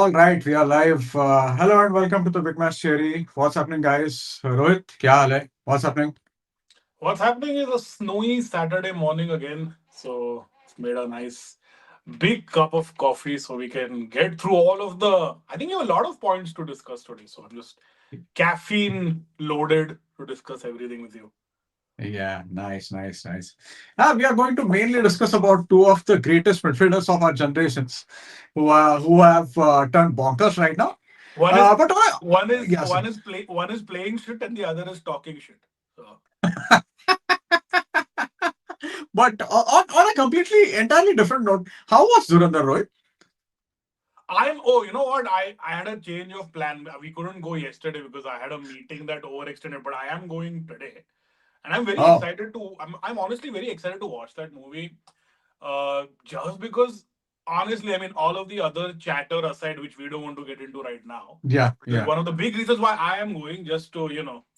All right, we are live. Hello and welcome to the Big Match Theory. What's happening, guys? Rohit, kya haal hai? What's happening? What's happening is a snowy Saturday morning again. So it's made a nice big cup of coffee so we can get through all of the. I think we have a lot of points to discuss today. So I'm just caffeine loaded to discuss everything with you. Yeah, nice. We are going to mainly discuss about two of the greatest midfielders of our generations, who have turned bonkers right now. One is But yes, one is playing shit and the other is talking shit. So but on a completely entirely different note, how was Durandar, Rohit? you know what? I had a change of plan. We couldn't go yesterday because I had a meeting that overextended, but I am going today. And I'm very Oh, excited to. I'm honestly very excited to watch that movie. Just because, honestly, I mean, all of the other chatter aside, which we don't want to get into right now, yeah, because yeah, one of the big reasons why I am going just to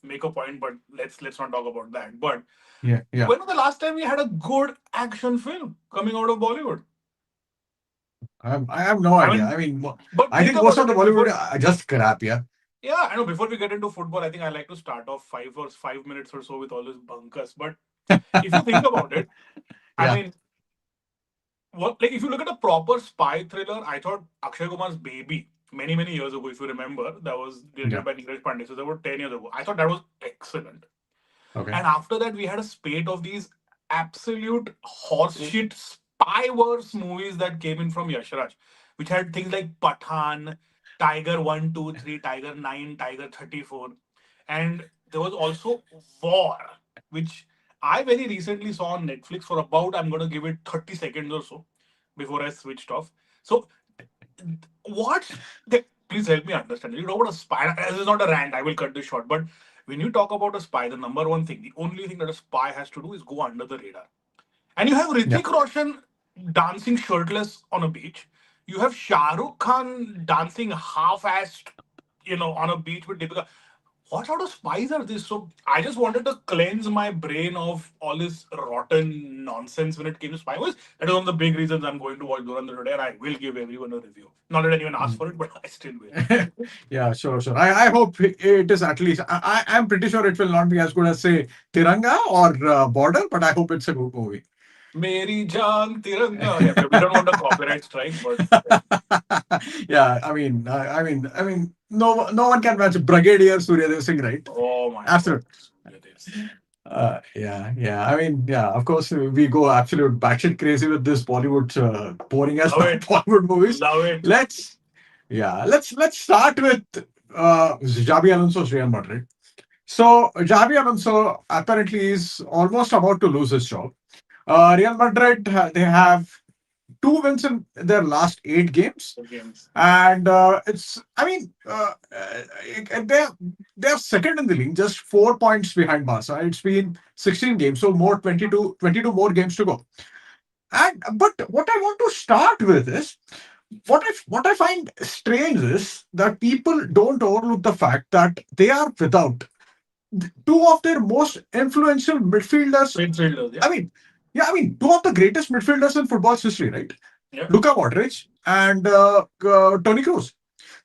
make a point. But let's not talk about that. But yeah. when was the last time we had a good action film coming out of Bollywood? I have no I idea. mean, I mean, but I think think most about of it. the Like Bollywood before, are just crap. Yeah, yeah, I know. Before we get into football, I think I like to start off 5 minutes or so with all this bunkers. But if you think about it, I yeah, mean, what like if you look at a proper spy thriller, I thought Akshay Kumar's Baby many years ago, if you remember, that was yeah. directed by Neeraj Pandey. So that was 10 years ago. I thought that was excellent. Okay. And after that, we had a spate of these absolute horseshit spy-verse movies that came in from Yashraj, which had things like Pathan, Tiger 1, 2, 3, Tiger 9, Tiger 34. And there was also War, which I very recently saw on Netflix for about, I'm going to give it 30 seconds or so before I switched off. So, what? Please help me understand. You know what a spy? This is not a rant. I will cut this short. But when you talk about a spy, the number one thing, the only thing that a spy has to do is go under the radar. And you have Yeah. Ritik Roshan dancing shirtless on a beach. You have Shah Rukh Khan dancing half-assed, on a beach with Deepika. What sort of spies are this? So I just wanted to cleanse my brain of all this rotten nonsense when it came to spy movies. That is one of the big reasons I'm going to watch Durandar today, and I will give everyone a review. Not that anyone asked Mm. for it, but I still will. Yeah, sure. I hope it is at least. I'm pretty sure it will not be as good as say Tiranga or Border, but I hope it's a good movie. Meri Jaan Tiranga. Yeah, we don't want a copyright strike, but Yeah, no one can match Brigadier Suryadev Singh, right? oh my god, Absolutely. Suryadev Singh. Yeah. I mean, yeah. Of course, we go absolute batshit crazy with this Bollywood, boring as Love it, Bollywood movies. love it. Let's let's start with Xabi Alonso's Real Madrid. So Xabi Alonso apparently is almost about to lose his job. Real Madrid, they have two wins in their last eight games, The games. and it's I mean they're second in the league, just 4 points behind Barca. It's been 16 games, so more 22 more games to go. And but what I want to start with is what I find strange is that people don't overlook the fact that they are without two of their most influential midfielders. Midfielders, yeah. I mean, yeah, I mean, two of the greatest midfielders in football's history, right? Yeah. Luka Modric and Tony Cruz.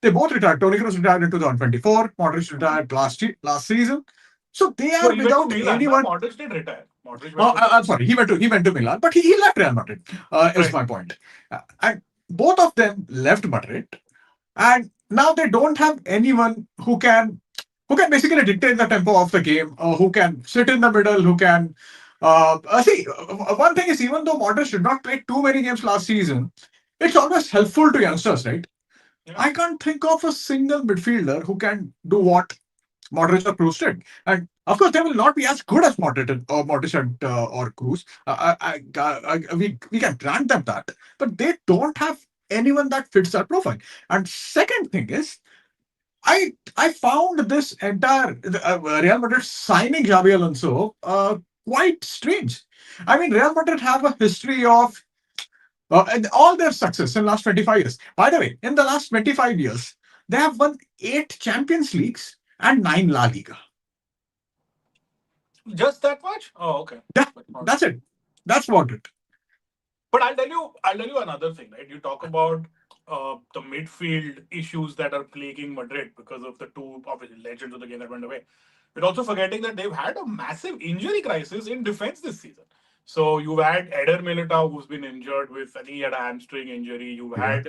They both retired. Tony Cruz retired in 2024. Modric retired last season. So they No, are he went to without Milan. Now anyone. Modric did retire. Modric went to I'm Milan. sorry, he went to Milan, but he left Real Madrid. Is Right. my point. And both of them left Madrid, and now they don't have anyone who can basically dictate the tempo of the game, who can sit in the middle, who can see. One thing is, even though Modric did not play too many games last season, it's always helpful to youngsters, right? Yeah. I can't think of a single midfielder who can do what Modric or Cruz did. And of course, they will not be as good as Modric or Cruz. We can grant them that. But they don't have anyone that fits that profile. And second thing is, I found this entire Real Madrid signing Xabi Alonso quite strange. I mean, Real Madrid have a history of and all their success in the last 25 years. By the way, in the last 25 years, they have won 8 Champions Leagues and 9 La Liga. Just that much? Oh, okay. Yeah, But not. that's it. That's about it. But I'll tell you another thing, right? You talk about the midfield issues that are plaguing Madrid because of the two obviously legends of the game that went away. We're also forgetting that they've had a massive injury crisis in defense this season. So you've had Eder Militao, who's been injured with, I think he had a hamstring injury. You've Yeah. had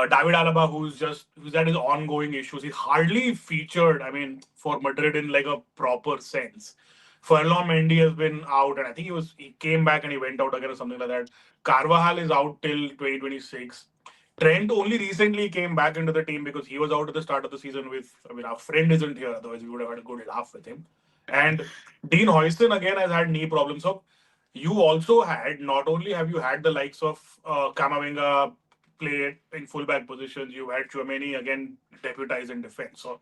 David Alaba, who's had his ongoing issues. He's hardly featured, I mean, for Madrid in like a proper sense. Ferland Mendy has been out, and I think he came back and he went out again or something like that. Carvajal is out till 2026. Trent only recently came back into the team because he was out at the start of the season with, I mean, our friend isn't here, otherwise we would have had a good laugh with him. And Dean Hoyson again has had knee problems. So you also had, not only have you had the likes of Kamavinga play in fullback positions, you had Chouameni again deputize in defense. So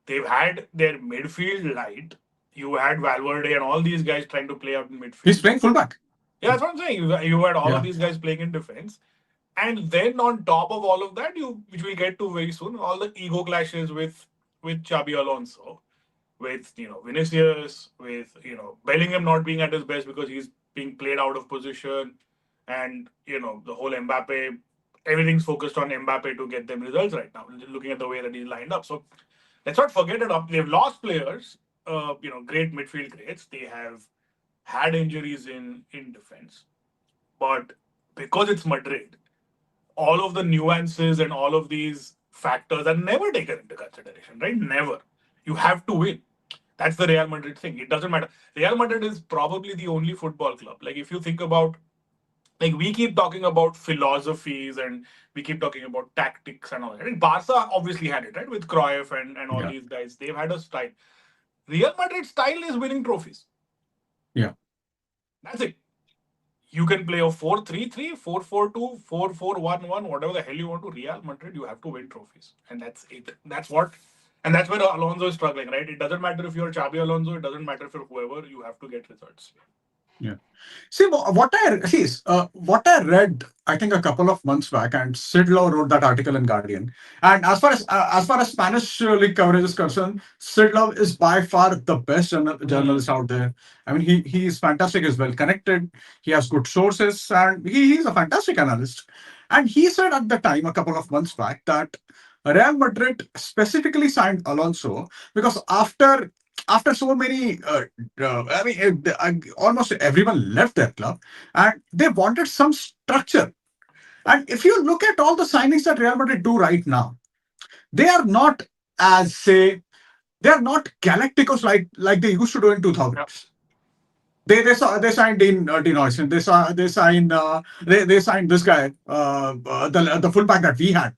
they've had their midfield light. You had Valverde and all these guys trying to play out in He's midfield. playing fullback. Yeah, that's what I'm saying. You had all of Yeah. these guys playing in defense. And then on top of all of that, which we'll get to very soon, all the ego clashes with Xabi Alonso, with Vinicius, with Bellingham not being at his best because he's being played out of position, and the whole Mbappe, everything's focused on Mbappe to get them results right now. Looking at the way that he's lined up, so let's not forget it. They've lost players, great midfield greats. They have had injuries in defense, but because it's Madrid, all of the nuances and all of these factors are never taken into consideration, right? Never. You have to win. That's the Real Madrid thing. It doesn't matter. Real Madrid is probably the only football club. Like, if you think about, like, we keep talking about philosophies and we keep talking about tactics and all that. And Barca obviously had it, right? With Cruyff and all Yeah. these guys. They've had a style. Real Madrid style is winning trophies. Yeah. That's it. You can play a 4-3-3, 4-4-2, 4-4-1-1, whatever the hell you want to. Real Madrid, you have to win trophies. And that's it. And that's where Alonso is struggling, right? It doesn't matter if you're Xabi Alonso, it doesn't matter if you're whoever, you have to get results. Yeah. See, what I read, I think a couple of months back, and Sid Lowe wrote that article in Guardian. And as far as Spanish league coverage is concerned, Sid Lowe is by far the best journalist Mm. out there. I mean, he is fantastic. He's well connected. He has good sources, and he's a fantastic analyst. And he said at the time, a couple of months back, that Real Madrid specifically signed Alonso because after so many I mean, almost everyone left their club, and they wanted some structure. And if you look at all the signings that Real Madrid do right now, they are not as say they are not galacticos like they used to do in Yeah. 2000s. They signed Dean Huyson. They signed this guy, the fullback that we had,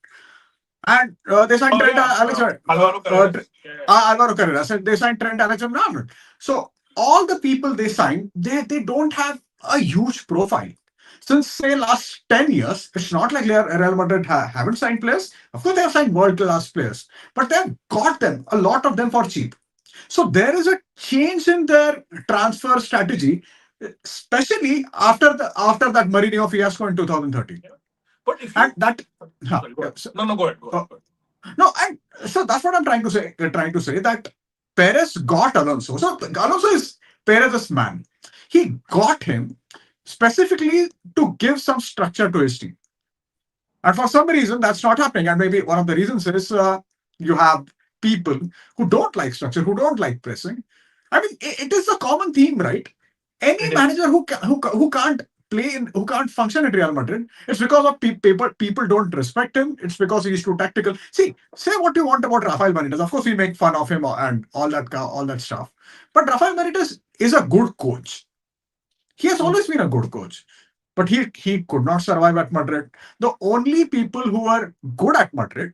and they signed Oh, Trent yeah. Alvaro Carreras. Yeah, yeah. Alvaro Carreras, and they signed Trent Alexander-Arnold. So all the people they signed, they don't have a huge profile. Since say last 10 years, it's not like Real Madrid haven't signed players. Of course, they have signed world class players, but they've got them a lot of them for cheap. So there is a change in their transfer strategy, especially after that Mourinho fiasco in 2013, Yeah. But if and you. that. Sorry, go Yeah, ahead. No, no, go ahead. Go ahead. uh, Go ahead. no, and so that's what I'm trying to say. Trying to say that Perez got Alonso. So Alonso is Perez's man. He got him specifically to give some structure to his team. And for some reason, that's not happening. And maybe one of the reasons is you have people who don't like structure, who don't like pressing. I mean, it is a common theme, right? Any It is. manager who can't who can't function at Real Madrid, it's because of people don't respect him. It's because he's too tactical. See, say what you want about Rafael Benitez. Of course, we make fun of him and all that stuff. But Rafael Benitez is a good coach. He has Mm. always been a good coach, but he could not survive at Madrid. The only people who were good at Madrid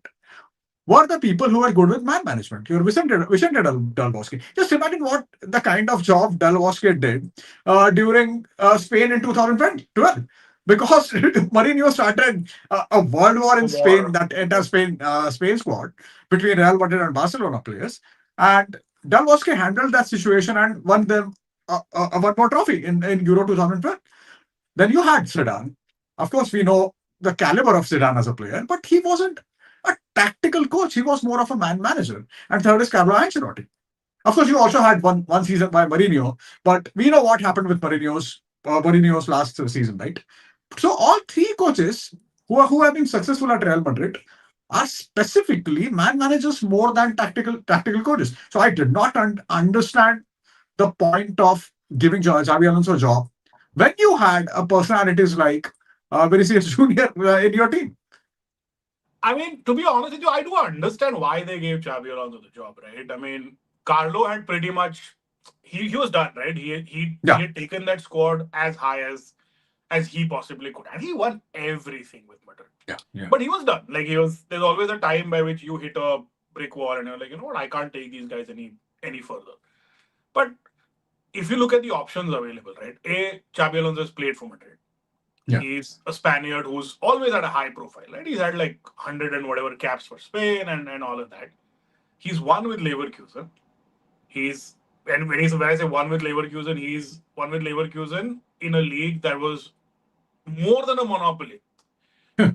were the people who were good with man management. Your Vicente Del Bosque. Just imagine what the kind of job Del Bosque did during Spain in 2012. Because Mourinho started a world war in Spain, War. that entire Spain squad between Real Madrid and Barcelona players, and Del Bosque handled that situation and won them one more trophy in Euro 2012. Then you had Zidane. Of course, we know the caliber of Zidane as a player, but he wasn't a tactical coach. He was more of a man manager. And third is Carlo Ancelotti. Of course, you also had one season by Mourinho, but we know what happened with Mourinho's last season, right? So all three coaches who have been successful at Real Madrid are specifically man managers more than tactical coaches. So I did not understand the point of giving Xabi Alonso a job when you had a personalities like Vinicius Junior in your team. I mean, to be honest with you, I do understand why they gave Xabi Alonso the job, right? I mean, Carlo had pretty much he was done, right? He Yeah, had taken that squad as high as he possibly could, and he won everything with Madrid. yeah, yeah, But he was done. Like he was. There's always a time by which you hit a brick wall, and you're like, you know what? I can't take these guys any further. But if you look at the options available, right? Xabi Alonso has played for Madrid. yeah, He's a Spaniard who's always had a high profile, right? He's had like 100 and whatever caps for Spain and all of that. He's won with Leverkusen. He's and when I say won with Leverkusen, he's won with Leverkusen in a league that was more than a monopoly,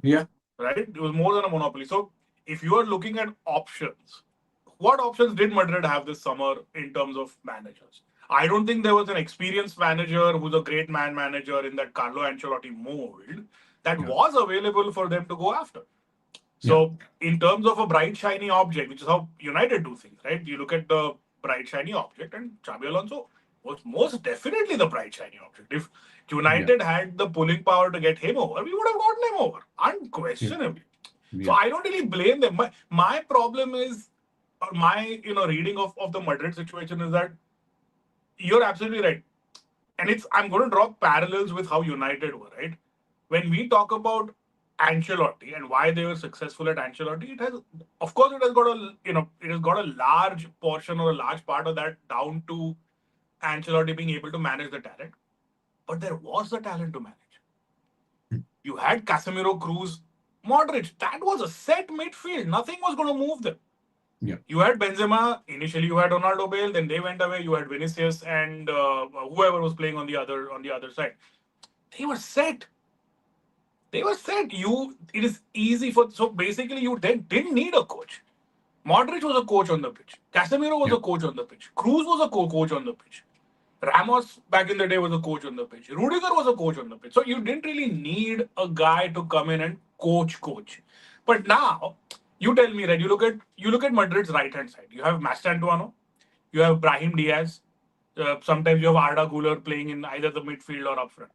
yeah, right? It was more than a monopoly. So if you are looking at options, what options did Madrid have this summer in terms of managers? I don't think there was an experienced manager who's a great man manager in that Carlo Ancelotti mold that yeah, was available for them to go after. yeah, So, in terms of a bright, shiny object, which is how United do things, right? You look at the bright, shiny object, and Xabi Alonso was most definitely the bright, shiny object. If yeah, United had the pulling power to get him over, we would have gotten him over, yeah, unquestionably. So yeah, I don't really blame them. My problem is, or my reading of the Madrid situation is that you're absolutely right, and it's I'm going to draw parallels with how United were, right? When we talk about Ancelotti and why they were successful at Ancelotti, it has, of course, it has got it has got a large portion or a large part of that down to Ancelotti being able to manage the talent. But there was the talent to manage. You had Casemiro, Cruz, Modric. That was a set midfield. Nothing was going to move them. yeah, You had Benzema. Initially, you had Ronaldo Bale. Then they went away. You had Vinicius and whoever was playing on the other side. They were set. They were set. It is easy for so basically you didn't need a coach. Modric was a coach on the pitch. Casemiro was yeah, a coach on the pitch. Cruz was a coach on the pitch. Ramos back in the day was a coach on the pitch. Rudiger was a coach on the pitch. So you didn't really need a guy to come in and coach. But now you tell me that you look at Madrid's right hand side. You have Mastantuano, you have Brahim Diaz. Sometimes you have Arda Güler playing in either the midfield or up front.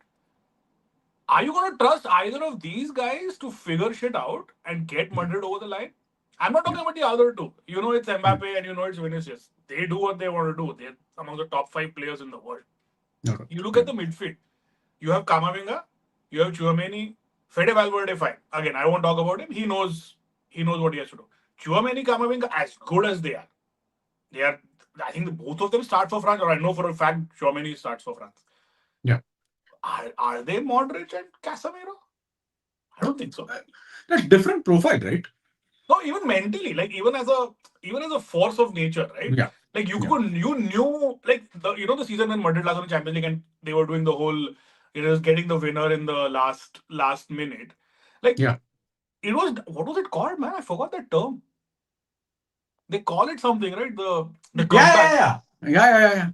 Are you going to trust either of these guys to figure shit out and get yeah, Madrid over the line? I'm not yeah, talking about the other two. You know it's mm, Mbappe and you know it's Vinicius. They do what they want to do. They're among the top five players in the world. okay, You look yeah, at the midfield. You have Kamavinga, you have Chouameni, Fede Valverde. Fine. Again, I won't talk about him. He knows what he has to do. Chouameni, Kamavinga, as good as they are, they are. I think both of them start for France, or I know for a fact Chouameni starts for France. yeah. Are they Modric and Casemiro? I don't think so. Uh, That's different profile, right? No, even mentally, like even as a force of nature, right? Yeah, Like yeah, you knew like the season when Madrid last won the Champions League and they were doing the whole getting the winner in the last minute. Like yeah. it was what was it called, man? I forgot that term. They call it something, right? The Yeah, yeah, comeback. yeah. Yeah, yeah, yeah, yeah.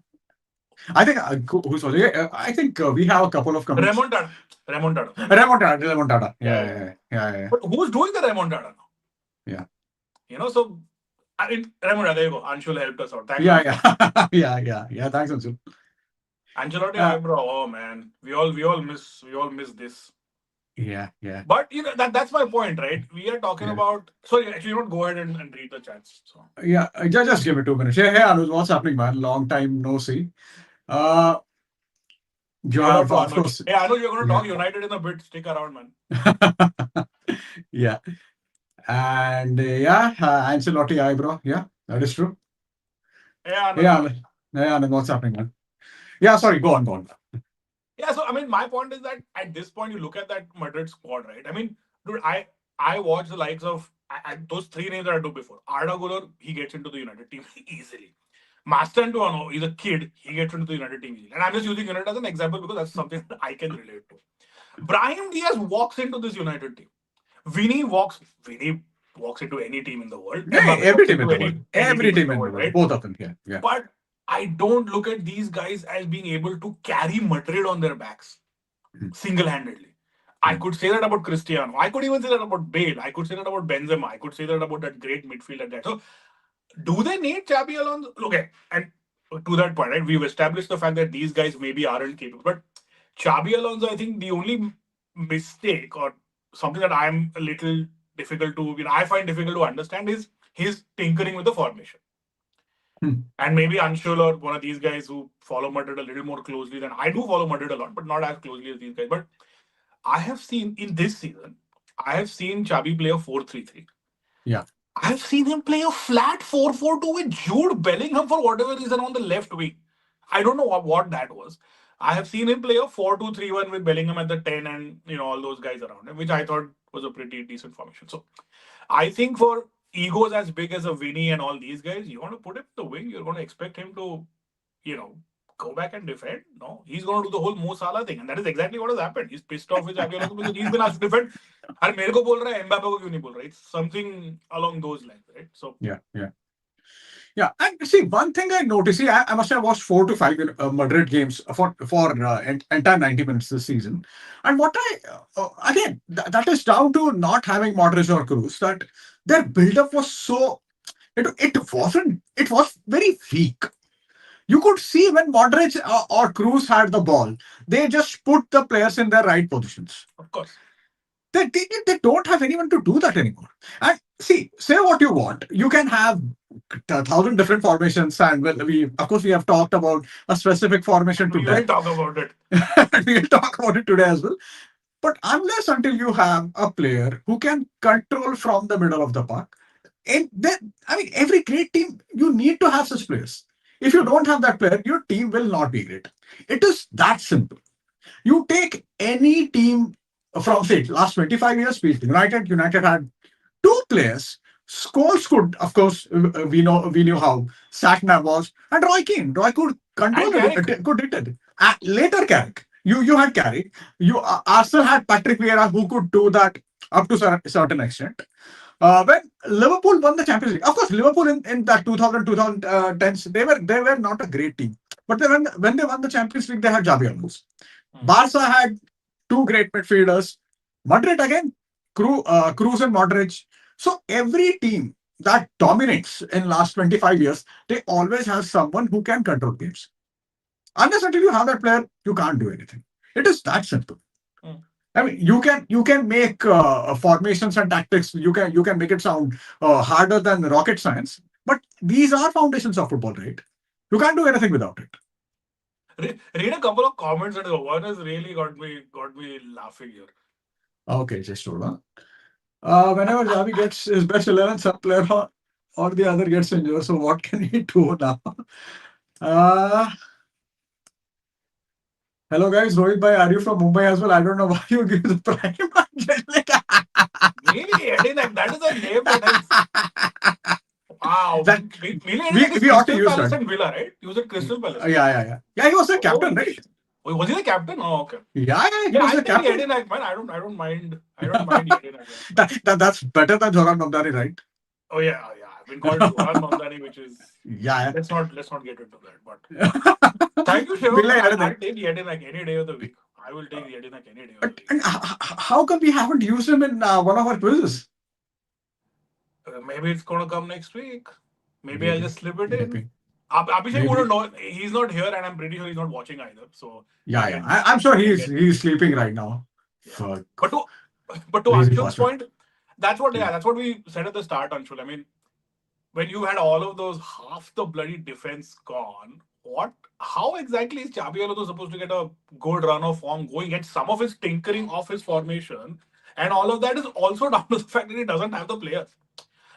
I think who's was it? I think we have a couple of comments. Remontada. Remontada. Remontada, Remontada. Yeah, Yeah, yeah. yeah, yeah, yeah, But who's doing the remontada now? yeah, So I mean remontada, there you go. Anshul helped us out. Thanks, yeah, Anshul. yeah, yeah, yeah, yeah. Thanks, Anshul. Ancelotti Uh, eyebrow. Oh man. We all miss this. yeah, yeah, But that's my point, right? We are talking yeah, about. Sorry, actually, you don't go ahead and read the chats. So yeah. Just give me 2 minutes. Hey, Anuj, what's happening, man? Long time no see. Uh, you shout out have, to of Anuj. course, Hey, Anuj, you're going to yeah, talk United in a bit. Stick around, man. yeah, and yeah, Ancelotti eyebrow. Yeah, that is true. Hey, Anuj. Yeah, yeah, Anand, what's happening, man? Yeah, sorry, go on, go on. Yeah. So I mean, my point is that at this point, you look at that Madrid squad, right? I mean, dude, I watch the likes of those three names that I took before. Arda Güler, he gets into the United team easily. Mastantuano, he's a kid. He gets into the United team easily. And I'm just using United as an example because that's something that I can relate to. Brahim Diaz walks into this United team. Vinny walks into any team in the world. Yeah, Mbappe every walks team in into the world, any every team in team the in the world, world, right? both of them. Yeah, yeah, But I don't look at these guys as being able to carry Madrid on their backs mhm, single-handedly. I Hmm. could say that about Cristiano. I could even say that about Bale. I could say that about Benzema. I could say that about that great midfielder guy. So, do they need Xabi Alonso? Okay, and to that point, right, we've established the fact that these guys maybe aren't capable. But Xabi Alonso, I think the only mistake or something that I'm a little difficult to, I find difficult to understand is his tinkering with the formation. Hmm. And maybe Anshul or one of these guys who follow Madrid a little more closely than I do follow Madrid a lot, but not as closely as these guys. But I have seen in this season, I have seen Xabi play a 4-3-3. Yeah. I've seen him play a flat 4-4-2 with Jude Bellingham for whatever reason on the left wing. I don't know what that was. I have seen him play a 4-2-3-1 with Bellingham at the 10 and all those guys around him, which I thought was a pretty decent formation. So I think for egos as big as a Vinny and all these guys, you want to put him in the wing, you're going to expect him to, you know, go back and defend. No, he's going to do the whole Mo Salah thing. And that is exactly what has happened. He's pissed off with Xabi Alonso because he's been asked to defend. अरे मेरे को बोल रहा है Mbappe को क्यों नहीं बोल रहा? It's something along those lines, right? So Yeah. Yeah. Yeah, and see one thing I noticed. See, I must have watched 4 to 5 Madrid games for entire 90 minutes this season, and what I again that is down to not having Modric or Cruz. That their build-up was so it was very weak. You could see when Modric or Cruz had the ball, they just put the players in their right positions. of course, They don't have anyone to do that anymore. And see, say what you want. You can have 1,000 different formations, and well, we of course we have talked about a specific formation to we will death. talk about it. And we'll talk about it today as well. But unless until you have a player who can control from the middle of the park, and then I mean every great team you need to have such players. If you don't have that player, your team will not be great. It is that simple. You take any team from say last 25 years, United had two players. Scholes could, of course, we knew how Satnam was, and Roy Keane. Roy could control And it, Carrick. could hit it. Later, Carrick. You had Carrick. Arsenal had Patrick Vieira who could do that up to a certain extent. When Liverpool won the Champions League, of course, Liverpool in that 2010s, they were not a great team. But when they won the Champions League, they had Xabi Alonso. Hmm. Barca had two great midfielders. Madrid again, Cruz and Modric. So every team that dominates in last 25 years, they always have someone who can control games. Unless until you have that player, you can't do anything. It is that simple. Hmm. I mean, you can make formations and tactics. You can make it sound harder than rocket science. But these are foundations of football, right? You can't do anything without it. Read a couple of comments and one has really got me laughing here. Okay, just hold on. Whenever Xavi gets his best 11, some player or the other gets injured. So what can he do now? Uh, Hello guys, Rohit bhai, are you from Mumbai as well? I don't know why you give the prime. Really, Edinak, that is a name that has. Wow. that Mile we Edinak is we ought to Crystal use Palace that. and Villa, right? He was at Crystal Palace, right? Yeah. He was a captain, Oh, right? was he the captain? Oh, okay. Yeah. He Yeah, was I'll a take captain. Edinak, man. I don't mind. I don't mind Edinak. That's better than Zoran Mamdani, right? Oh yeah. I've been called Zoran Mamdani, which is Yeah. let's not get into that. But thank you, Shivam, Mile man. Edinak. I'll take Edinak any day of the week. I will take Edinak any day of the week. And how come we haven't used him in one of our quizzes? Maybe it's gonna come next week. Maybe I'll Maybe, just slip it in. maybe, Abhishek wouldn't maybe. know. He's not here, and I'm pretty sure he's not watching either. So he Yeah. can I'm sure he can he's get he's sleeping right now. yeah. Fuck, But to lazy Anshul's bastard. point, that's what Yeah. yeah, that's what we said at the start, Anshul. I mean, when you had all of those half the bloody defense gone, what? How exactly is Xabi Alonso supposed to get a good run of form going? Get some of his tinkering off his formation, and all of that is also down to the fact that he doesn't have the players.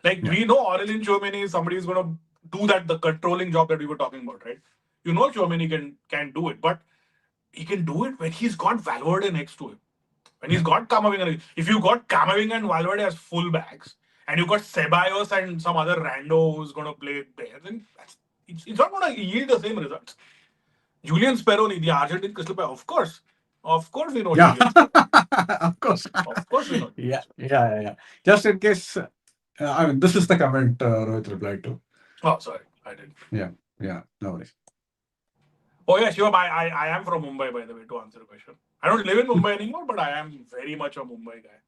Like Yeah. we know Aurelien Tchouameni is somebody who's going to do that the controlling job that we were talking about, right? You know Tchouameni can do it, but he can do it when he's got Valverde next to him. When he's Yeah. got Camavinga, if you got Camavinga and Valverde as fullbacks, and you got Ceballos and some other rando who's going to play there, then it's not going to yield the same results. Julian Speroni, the Argentine crystal player, of course we know Yeah. Julian Speroni. Of course. Of course we know Julian Speroni. Yeah. Just in case, I mean, this is the comment Rohit replied to. Oh, sorry, I didn't. Yeah. No worries. Oh yeah, Shivam, I am from Mumbai, by the way, to answer the question. I don't live in Mumbai anymore, but I am very much a Mumbai guy.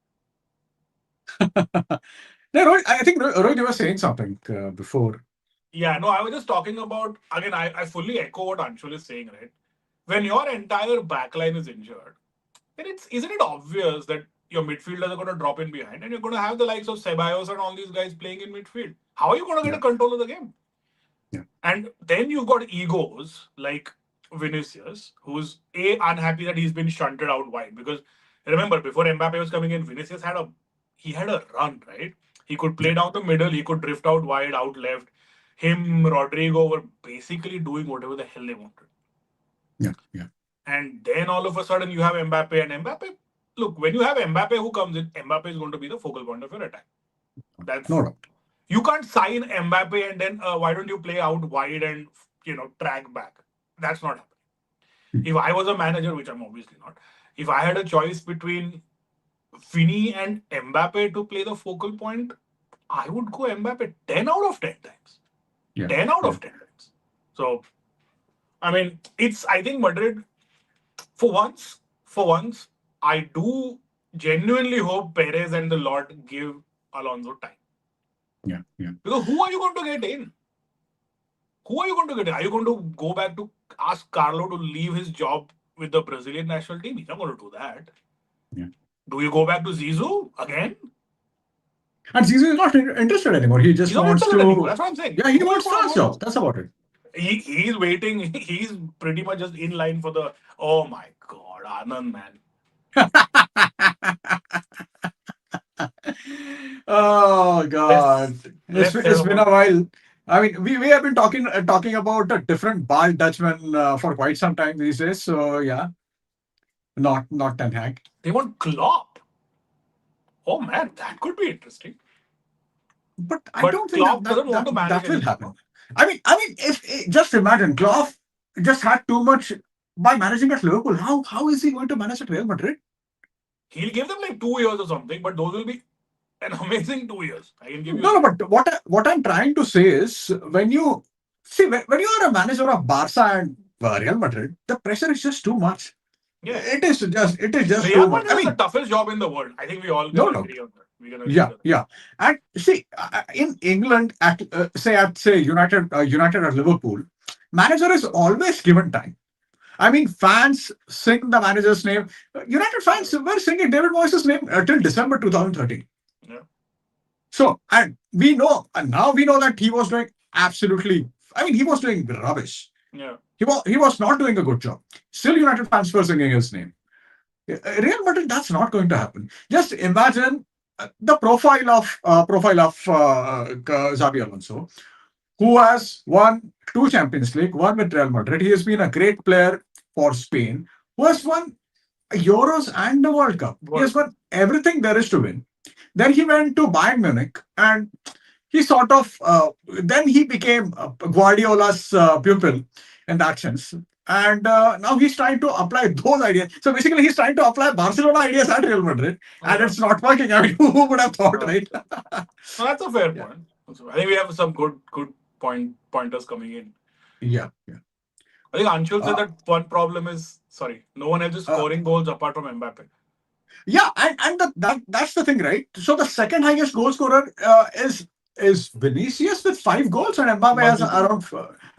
No, Rohit, I think Rohit, you were saying something before. Yeah, no, I was just talking about again. I fully echo what Anshul is saying, right? When your entire backline is injured, then it's isn't it obvious that your midfielders are going to drop in behind, and you're going to have the likes of Ceballos and all these guys playing in midfield. How are you going to get Yeah, a control of the game? yeah, And then you've got egos like Vinicius, who's unhappy that he's been shunted out wide. Because remember, before Mbappe was coming in, Vinicius had a run, right? He could yeah, play down the middle, he could drift out wide, out left. Him, Rodrigo were basically doing whatever the hell they wanted. yeah, yeah. And then all of a sudden you have Mbappe, and Mbappe, look, when you have Mbappe who comes in, Mbappe is going to be the focal point of your attack. No That's doubt. You can't sign Mbappe and then why don't you play out wide and track back? That's not happening. Hmm. If I was a manager, which I'm obviously not, if I had a choice between Vinny and Mbappe to play the focal point, I would go Mbappe 10 out of 10 times. Yeah, 10 out yeah. of 10 times. So, I mean, I think Madrid, for once, I do genuinely hope Perez and the lot give Alonso time. Yeah, yeah. Because who are you going to get in? Who are you going to get in? Are you going to go back to ask Carlo to leave his job with the Brazilian national team? He's not going to do that. Yeah. Do you go back to Zizou again? And Zizou is not interested anymore. He He's just not wants interested anymore. to. That's what I'm saying. Yeah, he Who are you wants going to France go job. to? That's about it. He's waiting. He's pretty much just in line for the. Oh my God, Anand man. Oh Let's God, let's it's have been a a while. I mean, we have been talking about a different Bald Dutchman for quite some time these days. So yeah, not Ten Hag. They want Klopp. Oh man, that could be interesting. But I But don't think Klopp doesn't want to manage that will anymore. No? happen. I mean, if just imagine Klopp just had too much by managing at Liverpool. How is he going to manage at Real Madrid? He'll give them like 2 years or something, but those will be an amazing 2 years. I can give you No, no. that. But what I'm trying to say is when you see when you are a manager of Barca and Real Madrid, the pressure is just too much. Yeah. It is just Real too much. Madrid I is the mean, toughest job in the world. I think we all can no doubt. agree on that. We can agree Yeah, on that. yeah. And see, in England, at United, United or Liverpool, manager is always given time. I mean, fans sing the manager's name. United Yeah. fans were singing David Moyes' name till December 2013. Yeah. So, and we know, and now we know that he was doing absolutely, I mean, he was doing rubbish. Yeah. He was not doing a good job. Still, United fans were singing his name. Real Madrid, that's not going to happen. Just imagine the profile of Xabi Alonso, who has won two Champions League, one with Real Madrid. He has been a great player for Spain, who has won Euros and the World Cup. He has World Cup. won everything there is to win. Then he went to Bayern Munich, and he sort of then he became Guardiola's pupil in that sense. And now he's trying to apply those ideas. So basically, he's trying to apply Barcelona ideas at Real Madrid, and Yeah. it's not working. I mean, who would have thought, Uh, right? no, that's a fair Yeah, point. So I think we have some good pointers coming in. yeah, yeah. I think Anshul said Uh, that one problem is sorry, no one else is uh, scoring goals apart from Mbappe. yeah, and that's the thing, right? So the second highest goal scorer is Vinicius with 5 goals, and Mbappe Must has be Vinny.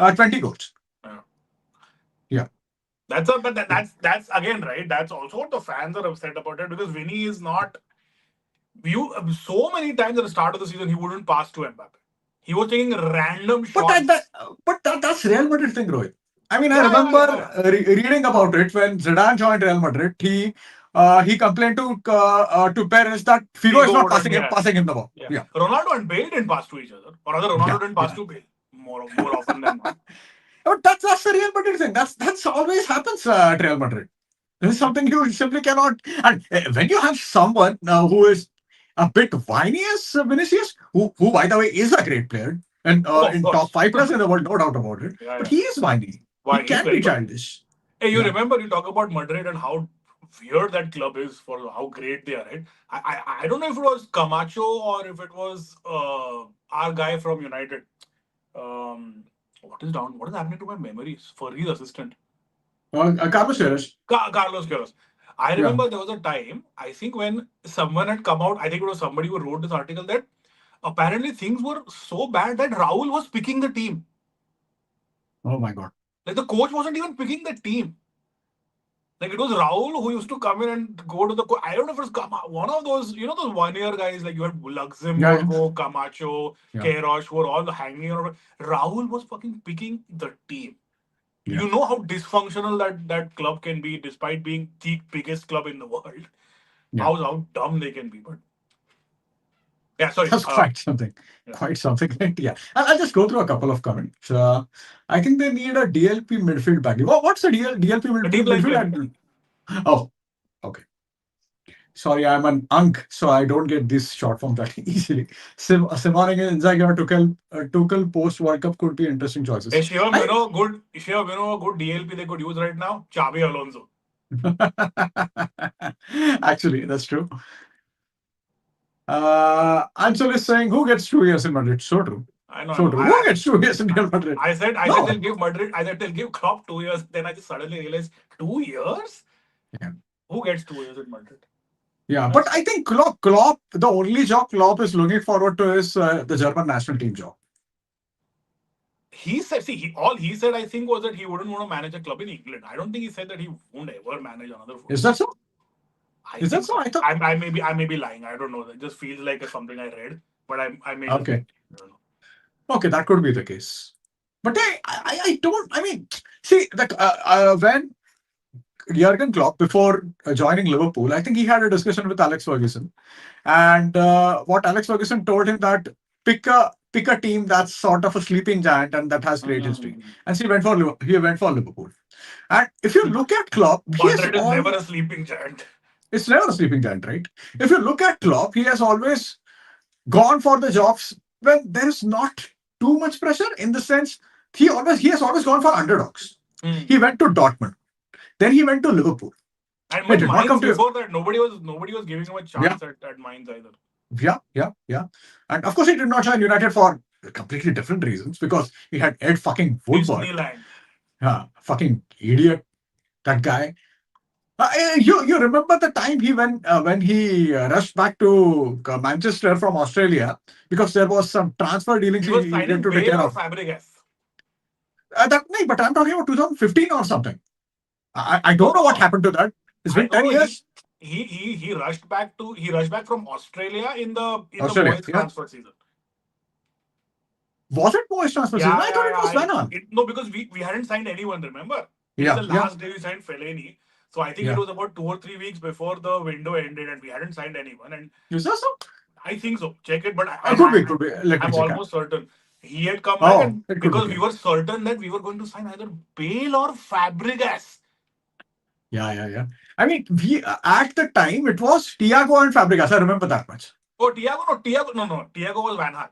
around 20 goals. Yeah. Yeah, That's again right. That's also what the fans are upset about it because Vinny is not. You so many times at the start of the season he wouldn't pass to Mbappe. He was taking random but that shots. that's Real Madrid thing, Rohit. I mean, I Yeah, yeah, remember yeah, yeah. reading about it when Zidane joined Real Madrid. He complained to Perez that Figo is Figo not wouldn't. Yeah, passing him the ball. yeah. Yeah, Ronaldo and Bale didn't pass to each other, or rather, Ronaldo yeah, didn't pass yeah. to Bale more often than not. But that's the Real Madrid thing. That's always happens at Real Madrid. This is something you simply cannot. And when you have someone who is a bit whiny as Vinicius, who by the way is a great player and Oh, of in top course. 5 plus in the world, no doubt about it. Yeah, But yeah. he is whiny. He Why? He's can be very whiny. childish. Hey, you Yeah. remember you talk about Madrid and how weird that club is for how great they are, right? I don't know if it was Camacho or if it was our guy from United. What is happening to my memories? Furry's assistant. Carlos Queiroz. Carlos Queiroz. I Yeah. remember there was a time, I think, when someone had come out, I think it was somebody who wrote this article, that apparently things were so bad that Rahul was picking the team. Oh my God. Like the coach wasn't even picking the team. Like it was Rahul who used to come in and go to the. I don't know if it's one of those, those 1 year guys, like you had Yeah, yeah, Luxembourgo, Camacho, yeah, Queiroz, who were all hanging around. Rahul was fucking picking the team. yeah. You know how dysfunctional that club can be, despite being the biggest club in the world. Yeah. How dumb they can be. But yeah, sorry. That's quite something. Yeah. Quite something. Yeah. I'll just go through a couple of comments. I think they need a DLP midfield back. What's the DLP The deep line midfield? player. Oh, okay. Sorry, I'm an unk, so I don't get this short form that easily. Simoning and Inzaghi or Tuchel post World Cup could be interesting choices. Shivam, I a good DLP they could use right now? Xabi Alonso. actually, that's true. Ansel is saying, who gets 2 years in Madrid? So true. I So know. true. Who gets 2 years in I, Real Madrid? I said No. they'll give Madrid. I said they'll give Klopp 2 years. Then I just suddenly realized 2 years. Yeah. Who gets 2 years in Madrid? Yeah, but That's I think Klopp, the only job Klopp is looking forward to is the German national team job. he said. See, all he said, I think, was that he wouldn't want to manage a club in England. I don't think he said that he won't ever manage another Is football that club. so? I Is that think so? so. I thought. I may be lying. I don't know. It just feels like something I read, but I may just be. Okay. I don't know. Okay, that could be the case. But I don't. I mean, see, when Jurgen Klopp, before joining Liverpool, I think he had a discussion with Alex Ferguson, and what Alex Ferguson told him that pick a team that's sort of a sleeping giant and that has great history. Mm. And so he went for Liverpool. And if you look at Klopp, he has Madrid is all never a sleeping giant. it's never a sleeping giant, right? If you look at Klopp, he has always gone for the jobs when there is not too much pressure. In the sense, he has always gone for underdogs. Mm. He went to Dortmund, then he went to Liverpool. And He when did not Mainz come to before that, nobody was giving him a yeah, chance at Mainz either. yeah. And of course, he did not join United for completely different reasons because he had Ed fucking Woodward, Disneyland. fucking idiot, that guy. You remember the time when he rushed back to Manchester from Australia because there was some transfer dealings He he was needed signing to take Bale care or of. Fabregas. No, but I'm talking about 2015 or something. I don't No, know what no. happened to that. It's I been don't 10 know. He years. he he he rushed back from Australia in the Australia, boys yeah. transfer season. Was it Moist transfer season? Yeah, I thought yeah, it yeah. was Van. No, because we hadn't signed anyone. Remember, till Yeah, the yeah, last day we signed Fellaini. So I think it yeah. was about 2 or 3 weeks before the window ended, and we hadn't signed anyone. And Is that so? I think so. Check it, but Could be, could be. Let me I'm check. almost certain he had come back, Oh, and it could be. because we were certain that we were going to sign either Bale or Fabregas. Yeah. I mean, we at the time it was Tiago and Fabregas. I remember that much. Oh, Tiago, no. Tiago was Van Hal.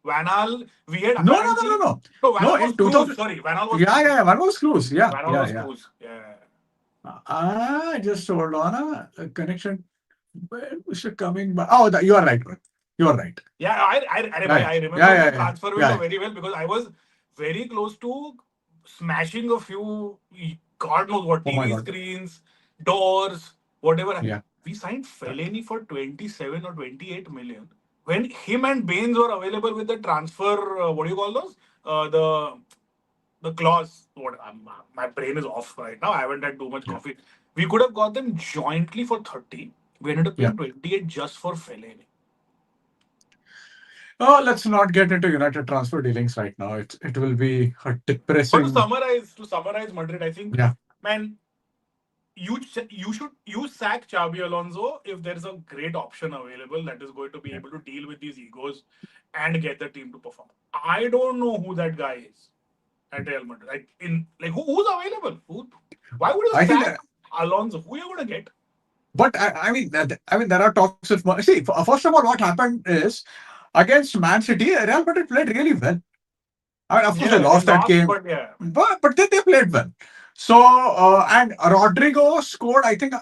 Van Hal, we had No, no, no, no, apparently. no. No, Van No, Hal was in Cruz. 2000. Sorry, Van Hal was Yeah, Cruz. yeah. One was close. Yeah, Van Hal yeah, was yeah. Cruz. Yeah. Just hold on. A connection. Where is it coming? Oh, you are right, bro. You are right. Yeah, Yeah, yeah, I yeah, remember yeah, the yeah, transfer yeah. window very well because I was very close to smashing a few, God knows what, Oh my TV God. screens, doors, whatever. Yeah. We signed That- Fellaini for 27 or 28 million. When him and Baines were available with the transfer, what do you call those? The clause. What? My brain is off right now. I haven't had too much Yeah. coffee. We could have got them jointly for 30. We ended up Yeah. paying 28 just for Fellaini. Oh, let's not get into United transfer dealings right now. It will be a But to depressing. summarize, to summarize Madrid, I think, Yeah. man, you sack Xabi Alonso if there is a great option available that is going to be Yeah. able to deal with these egos and get the team to perform. I don't know who that guy is at Real Madrid. Who's available? Why would you I think. sack Alonso? Who are you going to get? But I mean, there are talks of see. First of all, what happened is against Man City, Real Madrid played really well. I mean, of course, they Yeah, they lost that lost, game, but yeah, but they played well. So and Rodrigo scored, I think,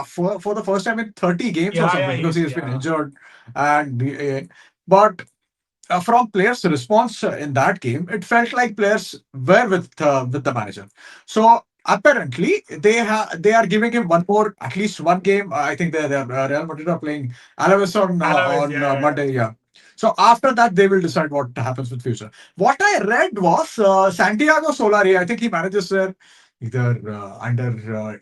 for the first time in 30 games or yeah, something because he has been yeah. injured. And but from players' response in that game, it felt like players were with the manager. So apparently they are giving him one more, at least one game. I think they Real Madrid are playing Alaves Alaves, on yeah, yeah, Monday. Yeah. So after that, they will decide what happens with future. What I read was Santiago Solari. I think he manages there either under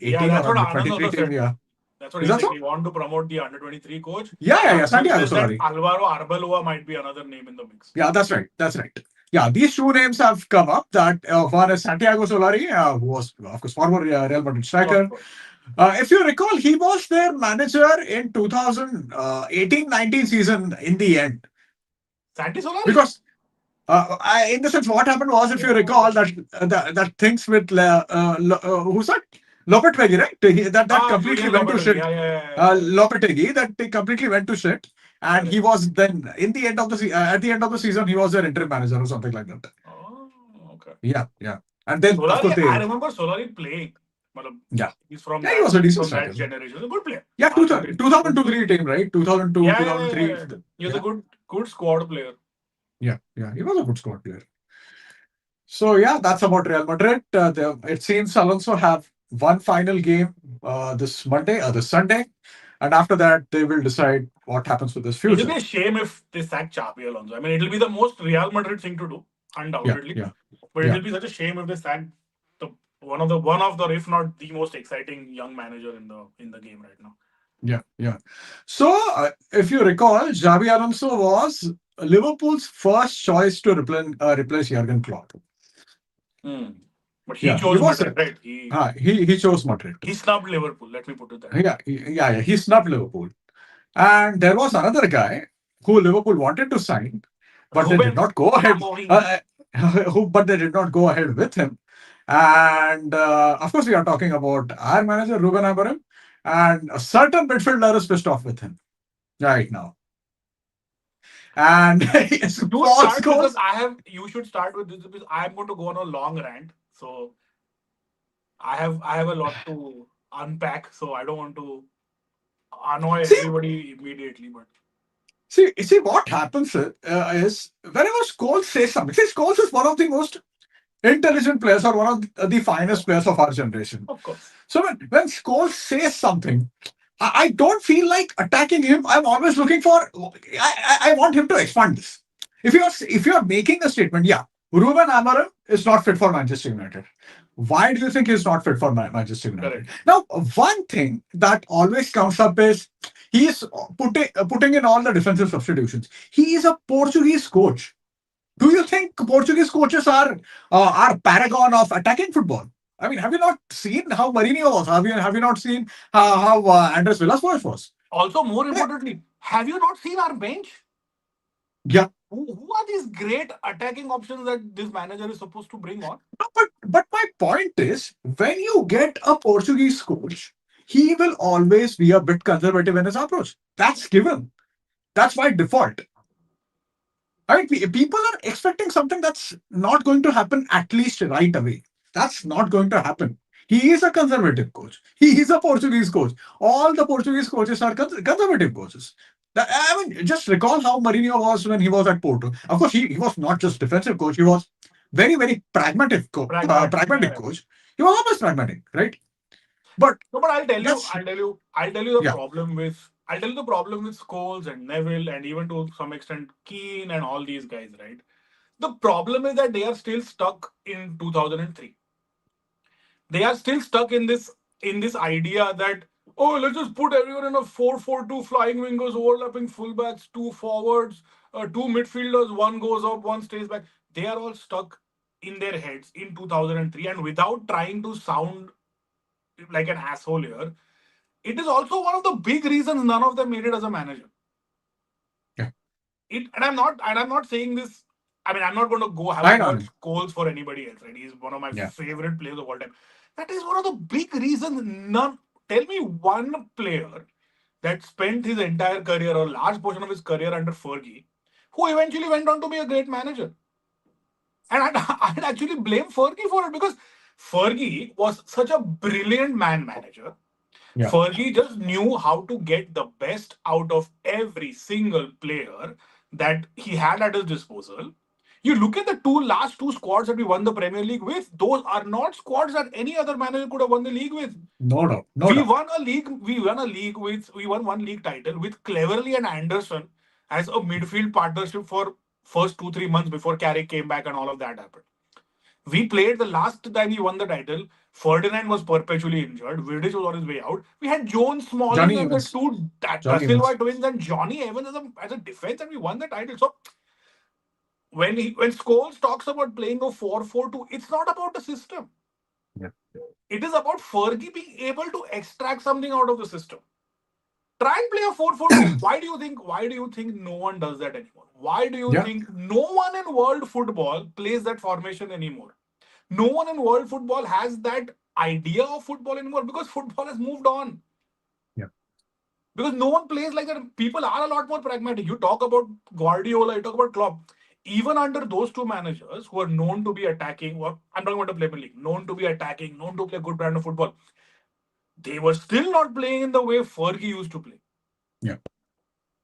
yeah. 18 or That's what under Anand 23 also team. said. Yeah. That's what Is he's that saying. so? He want to promote the under 23 coach. Yeah. And Santiago they said Solari. Alvaro Arbeloa might be another name in the mix. Yeah, that's right. That's right. Yeah, these two names have come up. That one is Santiago Solari, who was, of course, former Real Madrid Of striker. course. If you recall, he was their manager in 2018-19 season in the end. Santi Solari? Because, in the sense, what happened was, if you recall, Oh. that things with, who's that? Lopetegui, right? That Ah, completely Julian went to Lopetegui. shit. Yeah, yeah, yeah, yeah, yeah. Lopetegui, that they completely went to shit. And he Correct. was then, in the end of at the end of the season, he was their interim manager or something like that. Oh, okay. Yeah, yeah. And then, of course, Solari, I they, remember Solari playing. Matlab, yeah. he's from Yeah, he was a decent from that striker. generation. He's a good player. Yeah, Arguably. 2002-3 team, right? 2002, Yeah, yeah, yeah, 2003. yeah. He was a Yeah, good squad player. yeah. He was a good squad player. So, yeah, that's about Real Madrid. It seems Alonso have one final game this Monday or this Sunday. And after that, they will decide what happens with his It'll be future. a shame if they sack Xabi Alonso. I mean, it'll be the most Real Madrid thing to do, Yeah, undoubtedly. yeah, But yeah, it'll be such a shame if they sack the one of the if not the most exciting young manager in the game right now. yeah. So, if you recall, Xabi Alonso was Liverpool's first choice to replace Jurgen Klopp. Hmm. But he Yeah, he chose was. Madrid, right? He chose Madrid. He snubbed Liverpool. Let me put it that way. Yeah. He snubbed Liverpool. And there was another guy who Liverpool wanted to sign, but they did Ruben not go ahead. Amorim. But they did not go ahead with him. And of course, we are talking about our manager Ruben Amorim, and a certain midfielder is pissed off with him right now. And yes, You Paul start because Scholes. I have. You should start with this because I'm going to go on a long rant. So I have a lot to unpack. So I don't want to annoy See, everybody immediately. But see what happens is whenever Scholes says something. See, Scholes is one of the most intelligent players or one of the finest players of our generation. of course, So when Scholes says something, I don't feel like attacking him. I'm always looking for. I want him to expand this. If you're making a statement, yeah, Ruben Amorim is not fit for Manchester United. Why do you think he's not fit for Manchester United? correct. Now, one thing that always comes up is he's putting in all the defensive substitutions. He is a Portuguese coach. Do you think Portuguese coaches are paragon of attacking football? I mean, have you not seen how Mourinho was? Have you not seen how Andres Villas-Boas was? Also, more Yeah, importantly, have you not seen our bench? yeah. Who are these great attacking options that this manager is supposed to bring on? But my point is, when you get a Portuguese coach, he will always be a bit conservative in his approach. That's given. That's by default. I mean, people are expecting something that's not going to happen at least right away. That's not going to happen. He is a conservative coach. He is a Portuguese coach. All the Portuguese coaches are conservative coaches. I mean, just recall how Mourinho was when he was at Porto. Of course, he was not just defensive coach. He was very Pragmatic. pragmatic Yeah. coach. He was always pragmatic, right? But No, but that's I'll tell you the yeah, problem with, I'll tell you the problem with Scholes and Neville and even to some extent Keane and all these guys, right? The problem is that they are still stuck in 2003. They are still stuck in this idea that, oh, let's just put everyone in a 4-4-2, flying wingers, overlapping fullbacks, two forwards, two midfielders, one goes up, one stays back. They are all stuck in their heads in 2003, and without trying to sound like an asshole here, it is also one of the big reasons none of them made it as a manager. yeah. And I'm not saying this. I mean, I'm not going to go have I too know. much calls for anybody else, right? He's one of my Yeah. favorite players of all time. That is one of the big reasons. None. Tell me one player that spent his entire career or large portion of his career under Fergie, who eventually went on to be a great manager. And I'd actually blame Fergie for it because Fergie was such a brilliant man manager. Yeah. Fergie just knew how to get the best out of every single player that he had at his disposal. You look at the last two squads that we won the Premier League with, those are not squads that any other manager could have won the league with. No doubt, no We doubt. won a league. We won one league title with Cleverly and Anderson as a midfield partnership for first 2 3 months before Carrick came back and all of that happened. We played the last time we won the title. Ferdinand was perpetually injured. Vidic was on his way out. We had Jones, Smalling, Johnny and the Evans. two Da Johnny Silva Evans. twins and Johnny Evans as a defense, and we won the title. So when Scholes talks about playing a 4-4-2, it's not about the system. Yeah. It is about Fergie being able to extract something out of the system. Try and play a 4-4-2. Why do you think no one does that anymore? Why do you Yeah. think no one in world football plays that formation anymore? No one in world football has that idea of football anymore because football has moved on. Yeah. Because no one plays like that. People are a lot more pragmatic. You talk about Guardiola, you talk about Klopp. Even under those two managers who are known to be attacking, or I'm talking about the Premier League, known to be attacking, known to play good brand of football, they were still not playing in the way Fergie used to play. Yeah.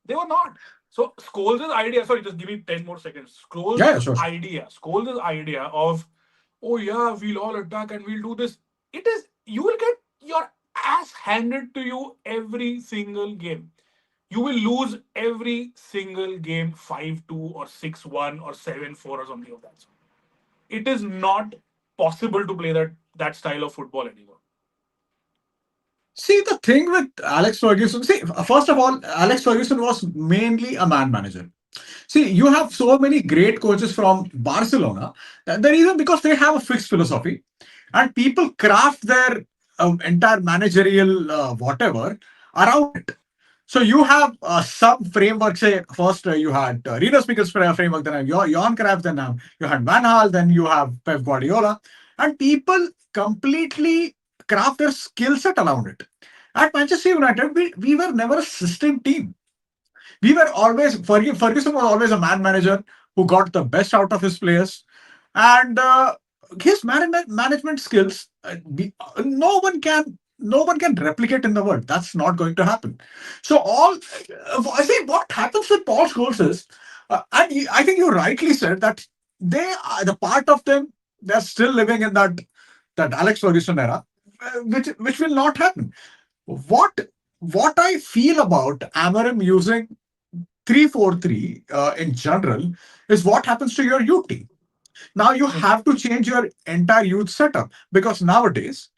They were not. So Scholes' idea, sorry, just give me 10 more seconds. Yeah. Yeah. Sure. Scholes' idea of, oh yeah, we'll all attack and we'll do this. It is, you will get your ass handed to you every single game. You will lose every single game 5-2 or 6-1 or 7-4 or something of that sort. It is not possible to play that style of football anymore. See, the thing with Alex Ferguson, see, first of all, Alex Ferguson was mainly a man manager. See, you have so many great coaches from Barcelona. The reason because they have a fixed philosophy and people craft their entire managerial whatever around it. So you have some framework. Say first you had Rino Speaker's framework, then you have Johan Cruyff, then you had Van Gaal, then you have Pep Guardiola, and people completely craft their skill set around it. At Manchester United, we were never a system team. We were always Ferguson was always a man manager who got the best out of his players, and his management skills. No one can replicate in the world. That's not going to happen. So I think what happens with Paul Scholes is, I think you rightly said that they are the part of them. They're still living in that Alex Ferguson era, which will not happen. What what I feel about Amorim using 3-4-3 in general is what happens to your youth team. Now you Mhm. have to change your entire youth setup because nowadays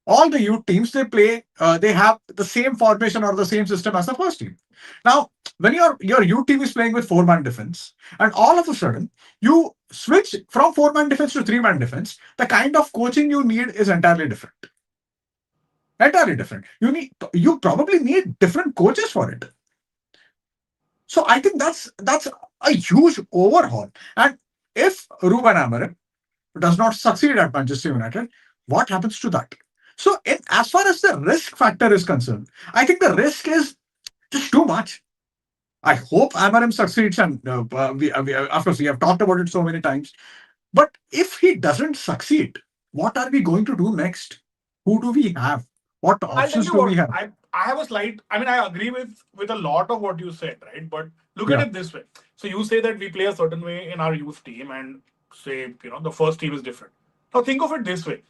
all the youth teams they have the same formation or the same system as the first team. Now when your youth team is playing with four-man defense and all of a sudden you switch from four-man defense to three-man defense, the kind of coaching you need is entirely different. Entirely different. You probably need different coaches for it. So I think that's a huge overhaul. And if Ruben Amorim does not succeed at Manchester United, what happens to that? So, as far as the risk factor is concerned, I think the risk is just too much. I hope Amorim succeeds, and of course we have talked about it so many times. But if he doesn't succeed, what are we going to do next? Who do we have? What I'll tell options you do we what. have? I have a slight. I mean, I agree with a lot of what you said, right? But look at Yeah, it this way. So you say that we play a certain way in our youth team, and say the first team is different. Now think of it this way.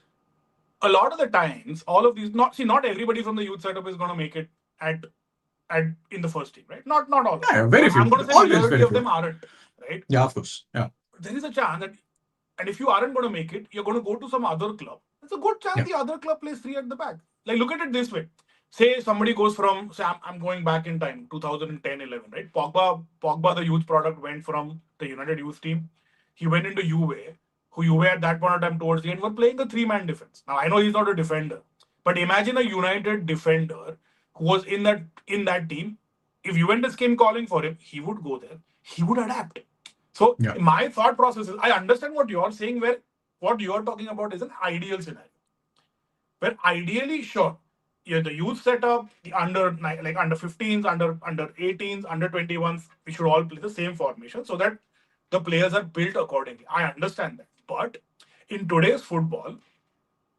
A lot of the times, all of these not everybody from the youth setup is going to make it at at in the first team, right? Not all of them. yeah, very I'm few. going to say Always majority very of few. them aren't, right? Yeah, of course. Yeah, There is a chance that, and if you aren't going to make it, you're going to go to some other club. There's a good chance yeah, the other club plays three at the back. Like, look at it this way. Say somebody goes from, say, I'm going back in time, 2010-11, right? Pogba, the youth product, went from the United youth team. He went into Juve, who Juve at that point of time towards the end were playing a three-man defense. Now, I know he's not a defender, but imagine a United defender who was in that team. If Juventus came calling for him, he would go there. He would adapt. So yeah, my thought process is, I understand what you're saying, where what you're talking about is an ideal scenario. Where ideally, sure, yeah, the youth setup, the under 15s, under 18s, under 21s, we should all play the same formation so that the players are built accordingly. I understand that. But in today's football,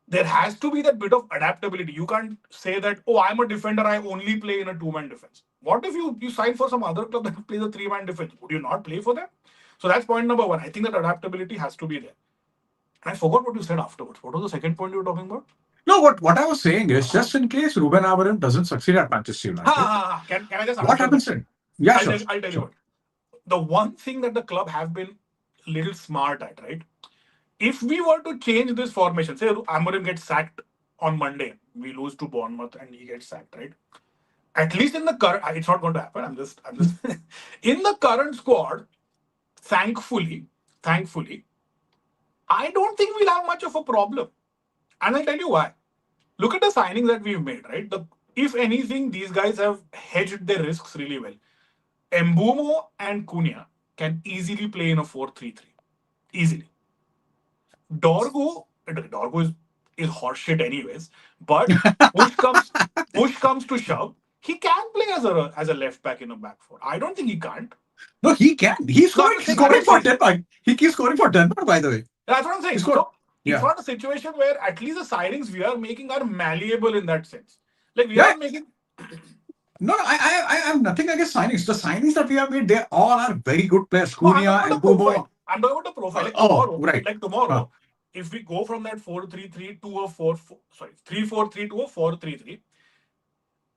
there has to be that bit of adaptability. You can't say that, oh, I'm a defender, I only play in a two-man defense. What if you sign for some other club that plays a three-man defense? Would you not play for them? So that's point number one. I think that adaptability has to be there. And I forgot what you said afterwards. What was the second point you were talking about? No, what I was saying is, just in case Ruben Amorim doesn't succeed at Manchester Ha, United, ha, ha. Can I just what answer that? happens then? Yeah, sure, I'll tell you sure. what. The one thing that the club have been little smart at, right? If we were to change this formation, say Amorim gets sacked on Monday, we lose to Bournemouth and he gets sacked, right? At least in the current, it's not going to happen. I'm just in the current squad. Thankfully, I don't think we'll have much of a problem, and I'll tell you why. Look at the signings that we've made, right? If anything, these guys have hedged their risks really well. Mbumo and Cunha can easily play in a 4-3-3. Easily. Dorgo is horseshit anyways. But push comes push comes to shove, he can play as a left back in a back four. I don't think he can't. No, he can. He's No, I'm scoring. just He's saying. I'm scoring just for saying. Denmark. He keeps scoring for Denmark, by the way. That's what I'm He saying. scored. So it's Yeah, not a situation where at least the signings we are making are malleable in that sense. Like we are yeah. not making. No, I have nothing against signings. The signings that we have made, they all are very good players. No, I'm Cunha talking about and the profile. Bumo. I'm talking about the profile. Oh, right. Like Uh, tomorrow, if we go from that 4-3-3 to a 3-4-3 to a 4-3-3,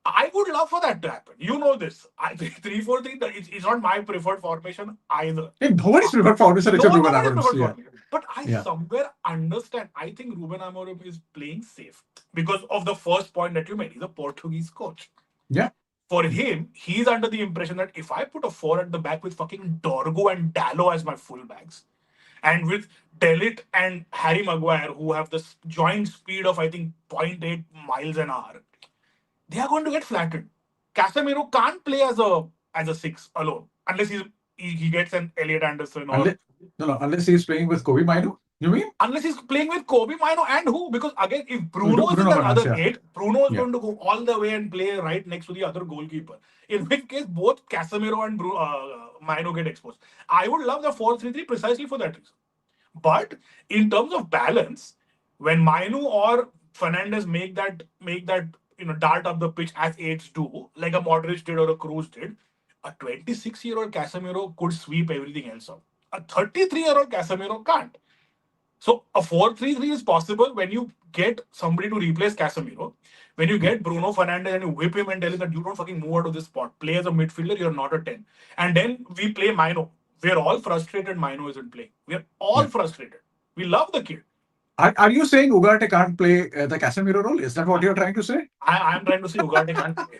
I would love for that to happen. You know this. 3-4-3, it's not my preferred formation either. hey, nobody's preferred formation No, except Ruben nobody's Amorim. preferred Yeah, formation. But I yeah, somewhere understand. I think Ruben Amorim is playing safe because of the first point that you made. He's a Portuguese coach. yeah, For him, he's under the impression that if I put a four at the back with fucking Dorgo and Dallo as my fullbacks, and with Delit and Harry Maguire, who have the joint speed of I think zero point 0.8 miles an hour, they are going to get flattened. Casemiro can't play as a six alone unless he gets an Elliot Anderson or unless no, no, unless he's playing with Kobe Mino. You mean unless he's playing with Kobe Mino and who? Because again, if Bruno is in Bruno that Fernandes? other Yeah, eight, Bruno is yeah, going to go all the way and play right next to the other goalkeeper. In which case, both Casemiro and Mino get exposed. I would love the 4-3-3 precisely for that reason. But in terms of balance, when Mainu or Fernandez make that dart up the pitch as eights do, like a Modric did or a Cruz did, a 26-year-old Casemiro could sweep everything else out. A 33-year-old Casemiro can't. So a 4-3-3 is possible when you get somebody to replace Casemiro. When you get Bruno Fernandes and you whip him and tell him that you don't fucking move out of this spot. Play as a midfielder, you're not a 10. And then we play Mino. We're all frustrated Mino isn't playing. We're all yeah. frustrated. We love the kid. Are you saying Ugarte can't play the Casemiro role? Is that what you're trying to say? I'm trying to say Ugarte can't play.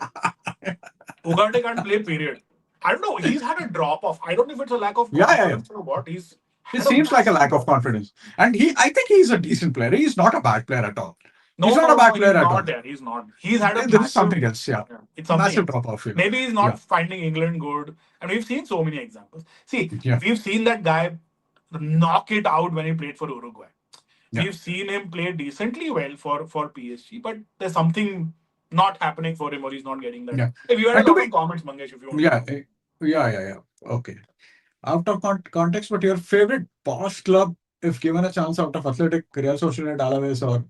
Ugarte can't play, period. I don't know. He's had a drop off. I don't know if it's a lack of Yeah, yeah, yeah. confidence or what. He's It had a seems like a massive lack of drop off. confidence. And I think he's a decent player. He's not a bad player at all. He's No, not no, a no, bad no. player He's at all. not there. He's not. He's had a There is massive. something else. Yeah. Yeah, it's something Massive else. drop off. Maybe he's Yeah. not finding England good. And we've seen so many examples. See, Yeah. we've seen that guy knock it out when he played for Uruguay. Yeah. We've seen him play decently well for PSG, but there's something not happening for him or he's not getting that. Yeah. Hey, we had a And to lot of be, comments, Mangesh, if you want to yeah, go. yeah. Okay. Out of context, but your favorite boss club, if given a chance out of Athletic, Real Sociedad, Alaves, or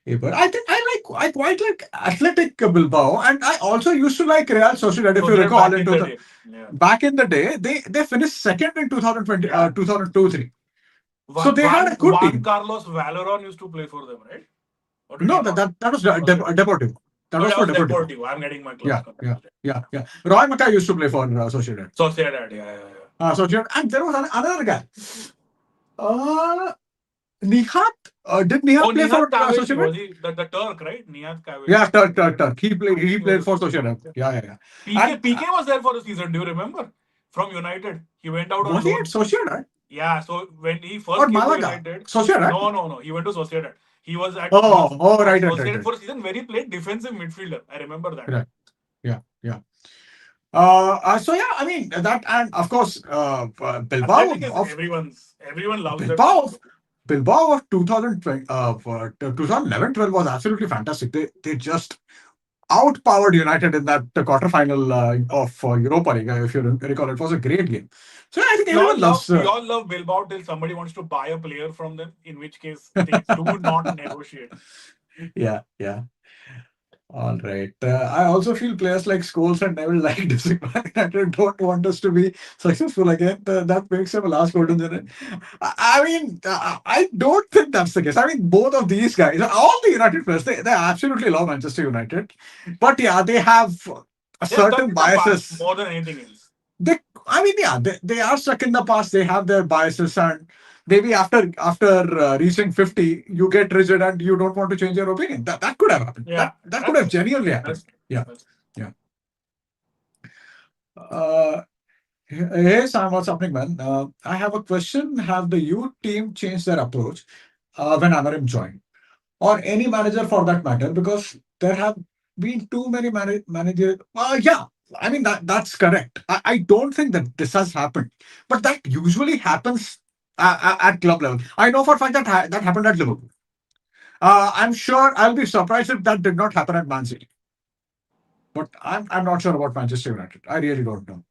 Eibar, I think I quite like Athletic Bilbao, and I also used to like Real Sociedad. If So you they're recall, back in into the the day. Yeah. back in the day, they finished second in 2020, Yeah. 2002-3. So they had a good Juan team. Carlos Valeron used to play for them, right? Or did he No, not? that was Or was it? Deportivo. That Oh, was that for was Deportivo. Deportivo. I'm getting my clubs Yeah, yeah, confused. yeah. Roy Mackay used to play for Sociedad. Sociedad, yeah. Sociedad, and there was another guy. Uh, Nihat. Did Oh, Nihat play for Nihat Kavesi, Sociedad? was he the Turk, right? Nihat Yeah, Kavesi. Turk. I He think he was played a for Sociedad. Sociedad. Yeah. PK And PK was there for a season. Do you remember? From United, he went out on was he at loan. Sociedad Yeah. So when he or first came to Malaga? United, Sociedad. no, he went to Sociedad. He was Oh, at right. Sociedad for a season where he played defensive midfielder. I remember that. Right. Yeah. So yeah, I mean that, and of course, Athletic is everyone loves them. Bilbao, Bilbao of 2020, 2011-12 was absolutely fantastic. They just outpowered United in that quarterfinal of Europa League. If you recall, it was a great game. So yeah, I think everyone loves. We all love Bilbao till somebody wants to buy a player from them, in which case they do not negotiate. Yeah. All right. I also feel players like Scholes and Neville like discipline and don't want us to be successful again. That makes them a last golden generation. I mean, I don't think that's the case. I mean, both of these guys, all the United players, they absolutely love Manchester United. But yeah, they have a They're stuck certain in the past biases. more than anything else. They, I mean, yeah, they are stuck in the past. They have their biases, and maybe after reaching 50, you get rigid and you don't want to change your opinion. That could have happened. Yeah, That could have that's genuinely happened. that's Yeah, that's yeah. Uh, Hey Sam, what's happening, man? I have a question. Have the youth team changed their approach when Amarim joined, or any manager for that matter? Because there have been too many managers. Yeah, I mean that's correct. I don't think that this has happened, but that usually happens at club level. I know for a fact that that happened at Liverpool. I'm sure I'll be surprised if that did not happen at Man City, but I'm not sure about Manchester United. I really don't know.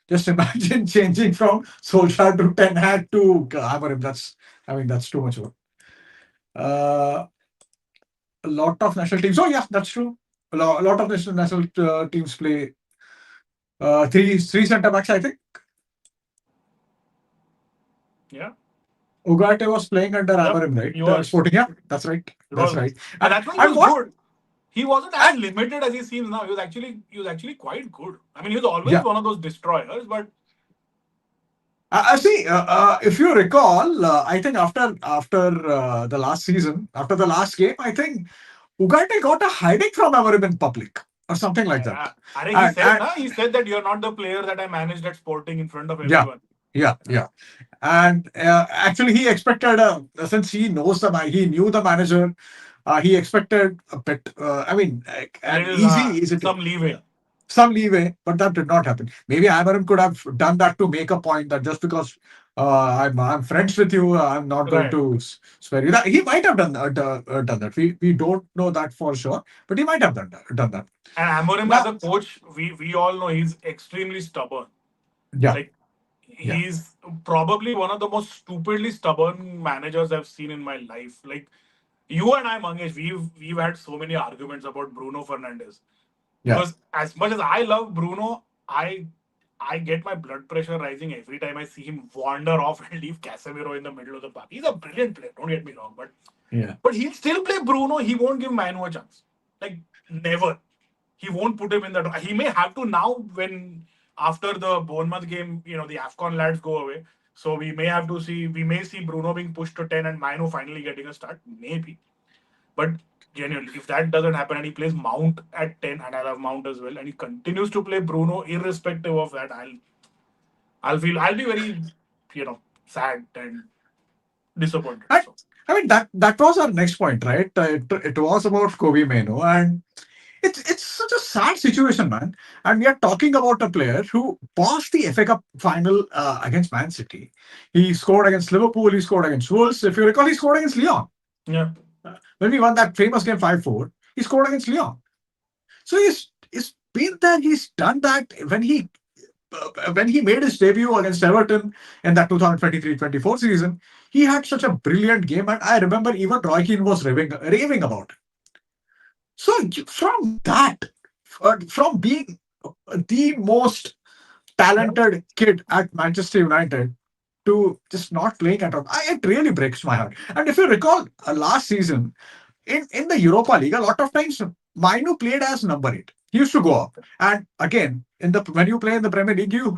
Just imagine changing from Solskjaer to Ten Hag to Amorim. I mean, that's too much work. Uh, a lot of national teams. Oh, yeah, that's true. A lot of national teams play three centre backs, I think. yeah. Ugarte was playing under Yep, Amorim, he right? was. Sporting, yeah, that's right. It That's was, right. and that's why he And was what? good. He wasn't as And limited as he seems now. He was actually quite good. I mean, he was always yeah, one of those destroyers, but I see. If you recall, I think after the last season, after the last game, I think Ugarte got a hiding from Amorim in public or something like that. he said, And na, he said that you're not the player that I managed at Sporting in front of yeah, everyone. yeah. And actually, he expected since he knows he knew the manager. He expected a bit. I mean, like, A an little, easy some yeah, leeway. some leeway, but that did not happen. Maybe Amarim could have done that to make a point that just because I'm friends with you, I'm not going Right. to spare you. That he might have done that. We don't know that for sure, but he might have done that. And Amorim as Now, a coach, we all know he's extremely stubborn. yeah, Like yeah, he's probably one of the most stupidly stubborn managers I've seen in my life. Like you and I, Mangesh, we've had so many arguments about Bruno Fernandes. yeah. Because as much as I love Bruno, I get my blood pressure rising every time I see him wander off and leave Casemiro in the middle of the park. He's a brilliant player, don't get me wrong, Yeah. but he'll still play Bruno. He won't give Manu a chance. Like never. He won't put him in the. He may have to now when after the Bournemouth game, the Afcon lads go away. So we may have to see. We may see Bruno being pushed to 10 and Manu finally getting a start. Maybe, but genuinely, if that doesn't happen and he plays Mount at 10, and I love Mount as well, and he continues to play Bruno irrespective of that, I'll be very, sad and disappointed. And So I mean that was our next point, right? It was about Kobe Mano, and it's such a sad situation, man. And we are talking about a player who passed the FA Cup final against Man City. He scored against Liverpool. He scored against Wolves. If you recall, he scored against Lyon. yeah, When we won that famous game 5-4, he scored against Lyon. So he's been there. He's done that when he made his debut against Everton in that 2023-24 season. He had such a brilliant game, and I remember even Roy Keane was raving about it. So from that, from being the most yeah. talented kid at Manchester United to just not playing at all, it really breaks my heart. And if you recall, last season in the Europa League, a lot of times Mainu played as number 8. He used to go up, and again in the when you play in the Premier League, you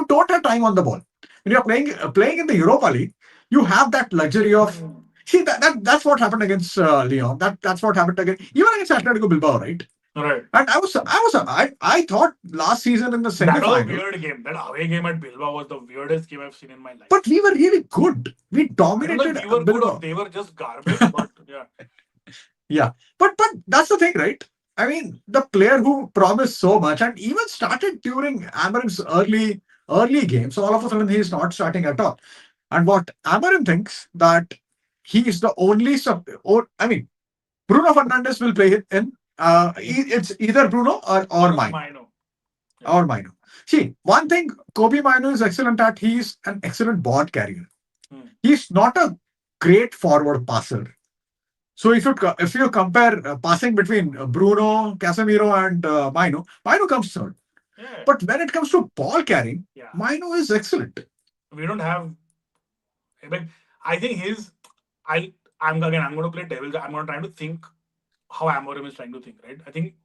don't have time on the ball. When you're playing in the Europa League, you have that luxury of. Hmm. See that's what happened against Lyon. That's what happened again even against Atletico Bilbao, right? Right. And I thought last season in the That was a semi-final, weird game. That away game at Bilbao was the weirdest game I've seen in my life. but we were really good. We I don't know if dominated we were good or Bilbao. they were just garbage, but yeah. Yeah, but that's the thing, right? I mean, the player who promised so much and even started during Amarim's early games, so all of a sudden he's not starting at all. And what Amarim thinks that he is the only or I mean, Bruno Fernandes will play it in. It's either Bruno or Or mine Mino. Yeah. or Mino. See, one thing Kobe Mino is excellent at. He's an excellent ball carrier. Hmm. He's not a great forward passer. So if you compare passing between Bruno, Casemiro, and Maino, Maino comes third. Yeah, But when it comes to ball carrying, yeah. Maino is excellent. We don't have. But I think his. I. I'm again. I'm going to play devil. I'm going to try to think how Amorim is trying to think. Right. I think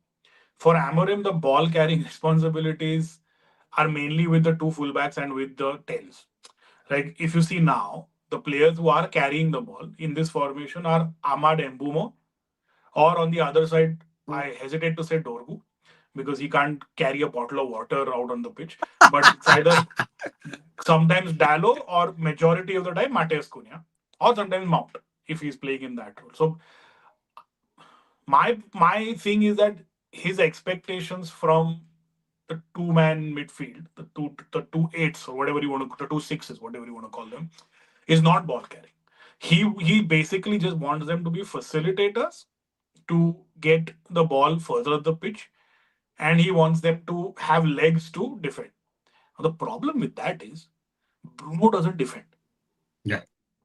for Amorim, the ball carrying responsibilities are mainly with the two fullbacks and with the tens. Like if you see now, the players who are carrying the ball in this formation are Ahmad Mbumo, or on the other side, I hesitate to say Dorgu because he can't carry a bottle of water out on the pitch. But it's either sometimes Dallo or majority of the time Mateus Cunha or sometimes Mount if he's playing in that role. So my thing is that his expectations from the two man midfield, the two eights or whatever you want to the two sixes, whatever you want to call them, is not ball carrying. He basically just wants them to be facilitators to get the ball further up the pitch, and he wants them to have legs to defend. Now, the problem with that is Bruno doesn't defend, Yeah.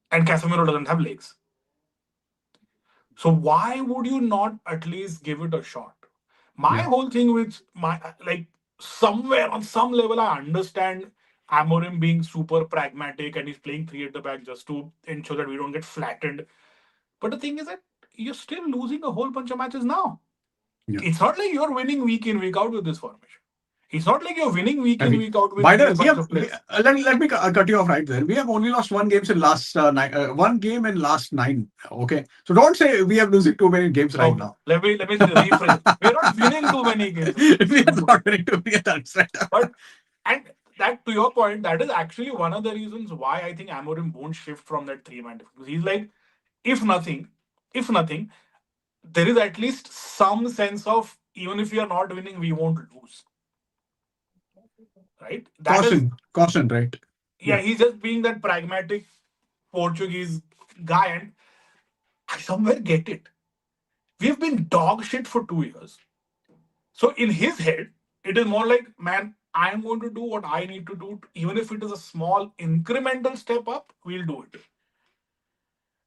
and Casemiro doesn't have legs. So why would you not at least give it a shot? My Yeah. whole thing with my like somewhere on some level, I understand Amorim being super pragmatic and he's playing three at the back just to ensure that we don't get flattened. But the thing is that you're still losing a whole bunch of matches now. Yeah. It's not like you're winning week in, week out with this formation. It's not like you're winning week I in, mean, week out with by the these way, bunch of players. let me cut you off right there. We have only lost one games in last one game in last nine. Okay, so don't say we are losing too many games right Okay, now. let me rephrase it. We're not winning too many games. We are not winning too many. That's right. But and that to your point, that is actually one of the reasons why I think Amorim won't shift from that three-man defense. Because he's like, if nothing, if nothing, there is at least some sense of even if we are not winning, we won't lose. Right? That is Caution, right? yeah, Yeah, he's just being that pragmatic Portuguese guy, and I somewhere get it. We've been dog shit for 2 years. So in his head, it is more like, man, I'm going to do what I need to do. Even if it is a small incremental step up, we'll do it.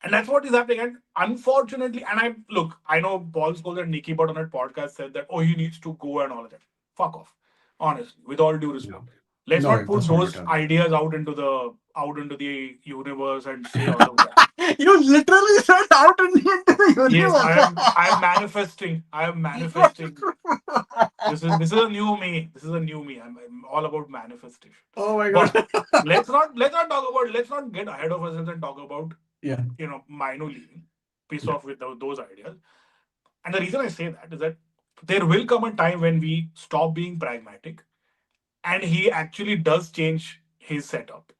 And that's what is happening. And unfortunately, and I look, I know Paul Scholes and Nicky Butt on that podcast said that, oh, he needs to go and all of that. Fuck off. Honestly, with all due yeah. respect. Let's No, not put that's not what those I mean. ideas out into the universe and say all of that. You literally said out in the Yes, I am universe. manifesting. I am manifesting. This is a new me. This is a new me. I'm all about manifestation. Oh my god. But let's not talk about let's not get ahead of ourselves and talk about Yeah, Mino leaving. Piss yeah, off with those ideas. And the reason I say that is that there will come a time when we stop being pragmatic and he actually does change his setup.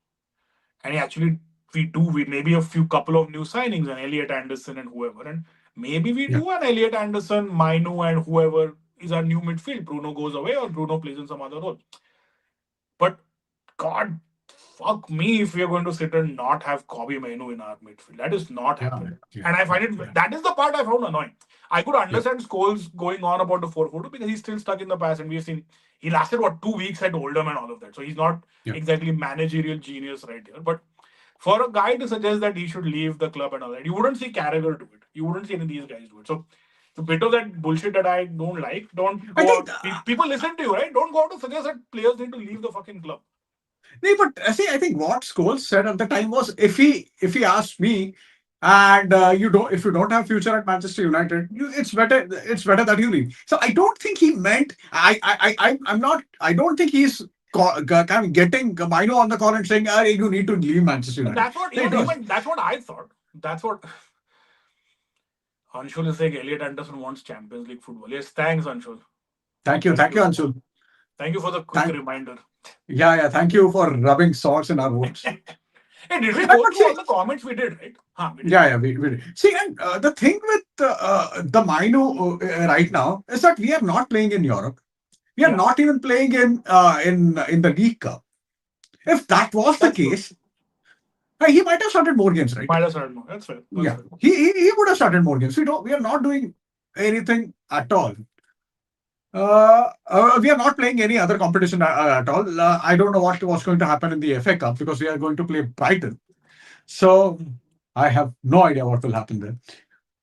And he actually we maybe a few couple of new signings and Elliot Anderson and whoever. And maybe we yeah, do an Elliot Anderson, Mino and whoever is our new midfield. Bruno goes away or Bruno plays in some other role. But God, fuck me if we are going to sit and not have Kobe Mainu in our midfield. That is not yeah, happening. yeah, And I yeah, find yeah, it that is the part I found annoying. I could yeah, understand Scholes going on about the 4-4-2 because he's still stuck in the past, and we've seen he lasted what 2 weeks at Oldham and all of that. So he's not yeah, exactly managerial genius right here. But for a guy to suggest that he should leave the club and all that, you wouldn't see Carragher do it. You wouldn't see any of these guys do it. So the bit of that bullshit that I don't like, don't I go think out. People listen to you, right? Don't go out to suggest that players need to leave the fucking club. no, but see, I think what Scholes said at the time was if he asked me, and you don't if you don't have future at Manchester United, it's better that you leave. So I don't think he meant I'm not I don't think he's kind of getting Mino on the call and saying, you need to leave Manchester But United. that's what It was even that's what I thought. That's what Anshul is saying. Elliot Anderson wants Champions League football. Yes, thanks, Anshul. Thank thank you, you. Anshul. Thank you for the quick Thank reminder. yeah, thank you for rubbing salts in our wounds. Hey, did we go But through see, all the comments? We did, right? Huh, we did. yeah, yeah, we did. See, and the thing with the Mino right now is that we are not playing in Europe. We are Yeah, not even playing in the League Cup. If that was the that's true. case, he might have started more games, right? Might have started more. That's fair. That's Yeah, fair. he would have started more games. We are not doing anything at all. We are not playing any other competition at all. I don't know what's going to happen in the FA Cup because we are going to play Brighton. So I have no idea what will happen there.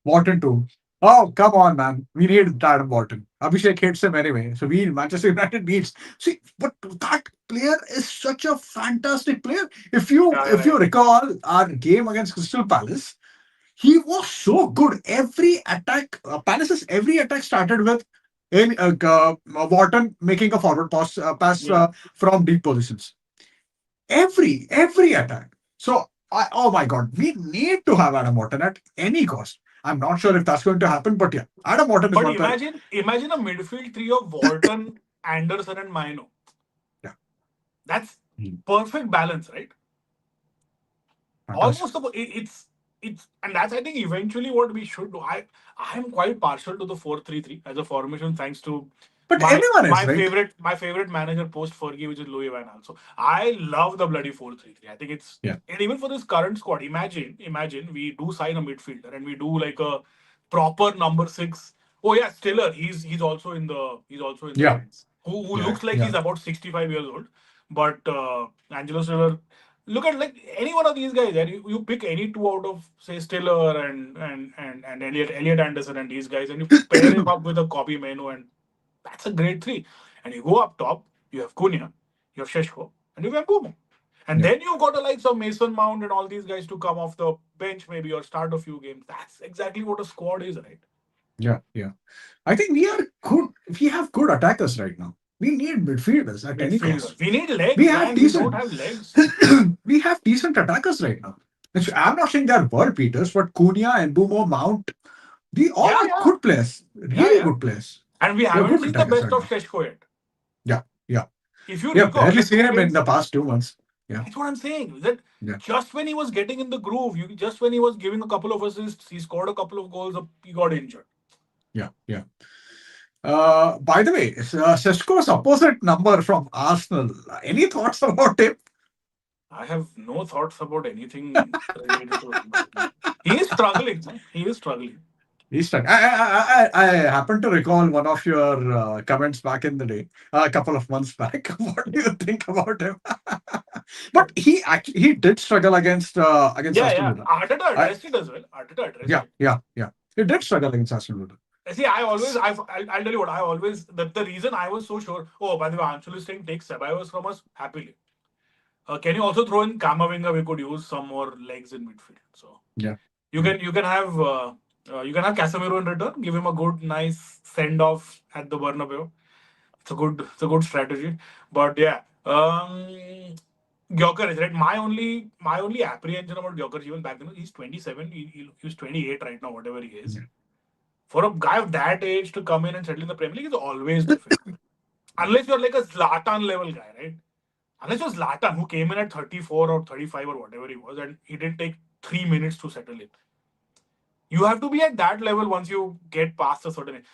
Wharton too. Oh, come on, man. We need Adam Wharton. Abhishek hates him anyway. So Manchester United needs. See, but that player is such a fantastic player. If you Yeah, if yeah, you yeah. recall our game against Crystal Palace, he was so good. Every attack, Palace's every attack started with Wharton making a forward pass Yeah. from deep positions. Every attack. So oh my god, we need to have Adam Morton at any cost. I'm not sure if that's going to happen, but yeah, Adam Morton is But one player. imagine a midfield three of Walton, Anderson, and Mino. Yeah, That's mm, perfect balance, right? fantastic. Almost it's and that's I think eventually what we should do. I'm quite partial to the 4-3-3 as a formation, thanks to But my everyone is my right. favorite my favorite manager post Fergie, which is Louis Van Gaal. So I love the bloody 4-3-3. I think it's, Yeah, and even for this current squad, imagine we do sign a midfielder and we do like a proper number six. Oh yeah, Stiller. He's also in the yeah, mix. Who yeah, looks like yeah, he's about 65 years old, but Angelo Stiller. Look at like any one of these guys, and you pick any two out of say Stiller and Elliot Anderson and these guys, and you pair him up with a copy menu, and that's a great three. And you go up top, you have Cunha, you have Sheshko, and you have Bumo. And yeah, then you got the likes of Mason Mount and all these guys to come off the bench maybe or start a few games. That's exactly what a squad is, right? yeah, yeah. I think we are good. We have good attackers right now. We need midfielders at any Midfielder. cost. We need We legs, have man. We don't decent. have legs. We have decent attackers right now. I'm not saying they're world beaters, but Cunha and Bumo Mount, they all Yeah, are yeah. good players. Yeah, Really yeah. good players. And we They're haven't good seen the attackers best right of now. Sheshko yet. Yeah, yeah. If you We have recall barely the seen two him in games, the past 2 months. Yeah, that's what I'm saying. That yeah, just when he was getting in the groove, just when he was giving a couple of assists, he scored a couple of goals, he got injured. yeah, yeah. By the way, Sesko's opposite number from Arsenal. Any thoughts about him? I have no thoughts about anything related to him right now. He is struggling. No? He is struggling. He's stuck. I happen to recall one of your comments back in the day, a couple of months back. What do you think about him? But he did struggle against Yeah, Aston yeah. Villa. Arteta I, addressed it as well. Arteta addressed yeah, it. yeah, yeah. He did struggle against Aston Villa. See, I'll tell you what, the reason I was so sure, oh, by the way, Anshul is saying take Ceballos from us happily. Can you also throw in Kamavinga? We could use some more legs in midfield. So Yeah, you yeah, can you can have Casemiro in return. Give him a good, nice send off at the Bernabeu. It's a good strategy. But yeah, Gyökeres, right? My only apprehension about Gyökeres even back then, he's 27. He's 28 right now, whatever he is. yeah, For a guy of that age to come in and settle in the Premier League is always difficult. Unless you're like a Zlatan level guy, right? Unless you're Zlatan, who came in at 34 or 35 or whatever he was, and he didn't take 3 minutes to settle in. You have to be at that level once you get past a certain age.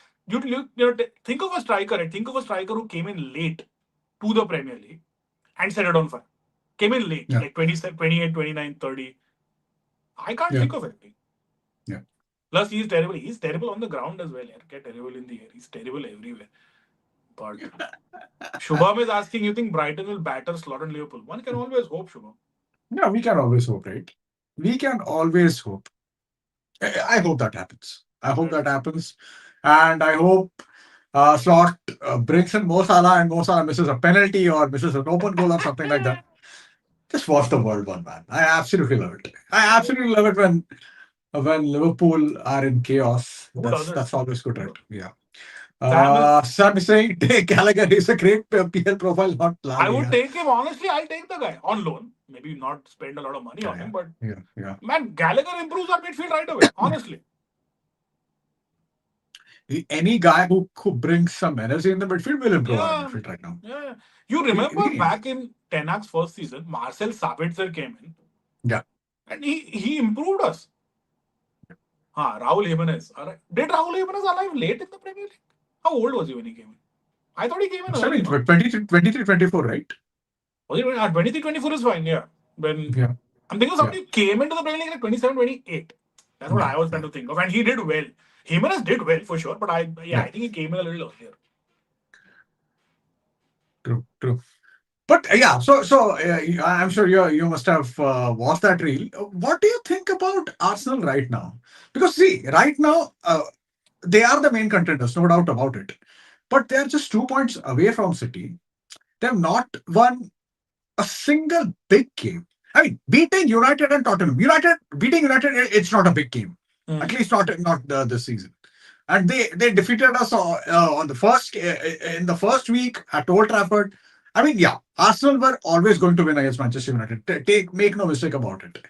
Think of a striker, right? Think of a striker who came in late to the Premier League and set it on fire. Came in late, yeah, like 27, 28, 29, 30. I can't yeah, think of anything. yeah. Plus, he's terrible. He's terrible on the ground as well. Get terrible in the air. He's terrible everywhere. But Shubham is asking, you think Brighton will batter Slot and Liverpool? One can always hope, Shubham. Yeah, we can always hope, right? We can always hope. I hope that happens. I hope Mm. that happens, and I hope Slot brings in Mo Salah and Mo Salah misses a penalty or misses an open goal or something like that. Just watch the world one, man. I absolutely love it. I absolutely love it when Liverpool are in chaos. Who doesn't? That's always good, Who right? doesn't? Yeah. Sam is. Sam is saying Gallagher is a great PL profile, not La I would Liga. take him, honestly, I'll take the guy on loan. Maybe not spend a lot of money Yeah, on yeah, him, but yeah, yeah. man, Gallagher improves our midfield right away, honestly. Any guy who brings some energy in the midfield will improve our Yeah. midfield right now. Yeah. You We, remember we, back in Ten Hag's first season, Marcel Sabitzer came in yeah. and he improved us. Raul Jimenez. All right. Did Raul Jimenez arrive late in the Premier League? How old was he when he came in? I thought he came in Must have early, been no? 23, 24, right? Was he 23, 24 is fine, yeah. When Yeah, I'm thinking of yeah, somebody who came into the Premier League like 27, 28. That's what yeah, I was trying yeah, to think of. And he did well. Jimenez did well for sure, but I yeah. think he came in a little earlier. True, true. But yeah, I'm sure you must have watched that reel. What do you think about Arsenal right now? Because see, right now they are the main contenders, no doubt about it. But they are just 2 points away from City. They have not won a single big game. I mean, beating United and Tottenham. Beating United, it's not a big game. At Mm. least not this season. And they defeated us on the first in the first week at Old Trafford. I mean, yeah, Arsenal were always going to win against Manchester United. Take make no mistake about it.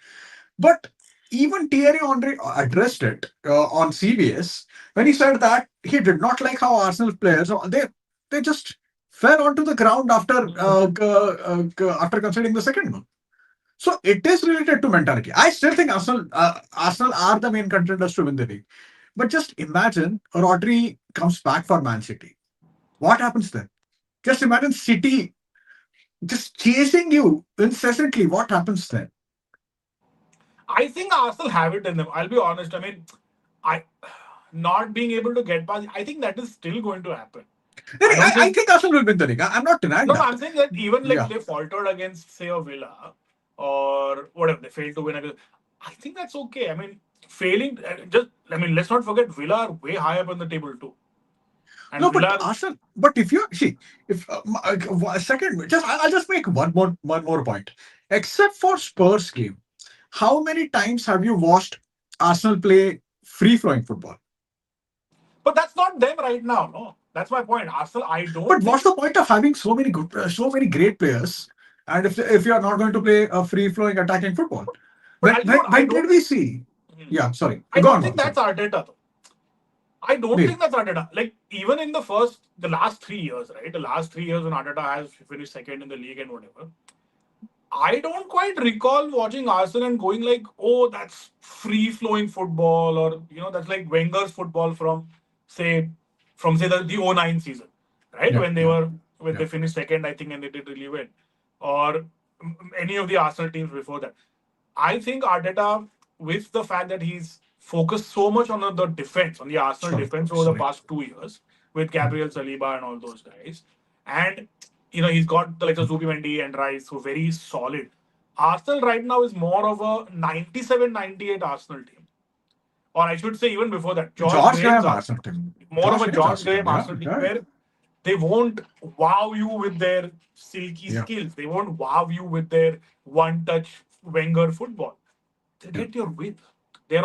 But even Thierry Henry addressed it on CBS when he said that he did not like how Arsenal players they just fell onto the ground after conceding the second one. So it is related to mentality. I still think Arsenal are the main contenders to win the league. But just imagine Rodri comes back for Man City. What happens then? Just imagine City just chasing you incessantly. What happens then? I think Arsenal have it in them. I'll be honest. I mean, I not being able to get past. I think that is still going to happen. I don't I think. think Arsenal will win the league. I'm not denying No, no, that. I'm saying that even like Yeah. they faltered against, say, a Villa or whatever, they failed to win against. I think that's okay. I mean, failing just. I mean, let's not forget Villa are way high up on the table too, and No, but Villa. Arsenal. But if you see, if second, I'll just make one more point. Except for Spurs game, how many times have you watched Arsenal play free flowing football? But that's not them right now. No, that's my point. Arsenal. I But don't what's think. the point of having so many great players, and if you are not going to play a free flowing attacking football, But I'll be what I when did don't. we see? Hmm. Yeah, sorry. I Go don't on, think one. Sorry. that's Arteta though. I don't Neil. think that's Arteta. Like even in the last 3 years, right? The last 3 years when Arteta has finished second in the league and whatever. I don't quite recall watching Arsenal and going like, oh, that's free flowing football, or that's like Wenger's football from say the '09 season, right? Yeah, When they yeah, were when yeah. they finished second, I think, and they did really well, or any of the Arsenal teams before that. I think Arteta, with the fact that he's focused so much on the defense, on the Arsenal Sorry, defense over the sorry. past 2 years with Mhm. Gabriel Saliba and all those guys, and he's got the likes of Zubimendi and Rice who are very solid. Arsenal right now is more of a 97-98 Arsenal team, or I should say even before that, George George Graham's Graham Arsenal, Arsenal team. more of George a Graham's George Arsenal team. Graham Yeah, Arsenal team yeah, where they won't wow you with their silky yeah, skills. They won't wow you with their one-touch Wenger football. They yeah, get your width. They're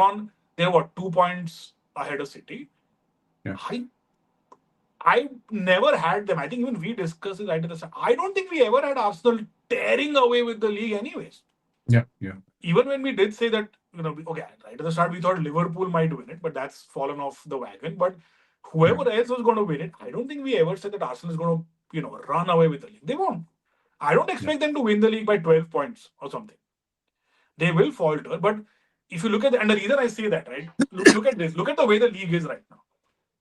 what, 2 points ahead of City. yeah, I I never had them. I think even we discussed it right at the start. I don't think we ever had Arsenal tearing away with the league anyways. yeah, yeah, Even when we did say that, okay, right at the start we thought Liverpool might win it, but that's fallen off the wagon. But yeah, whoever else was going to win it, I don't think we ever said that Arsenal is going to, run away with the league. They won't. I don't yeah, expect them to win the league by 12 points or something. They will falter. But if you look at and the reason I say that, right? Look at this. Look at the way the league is right now.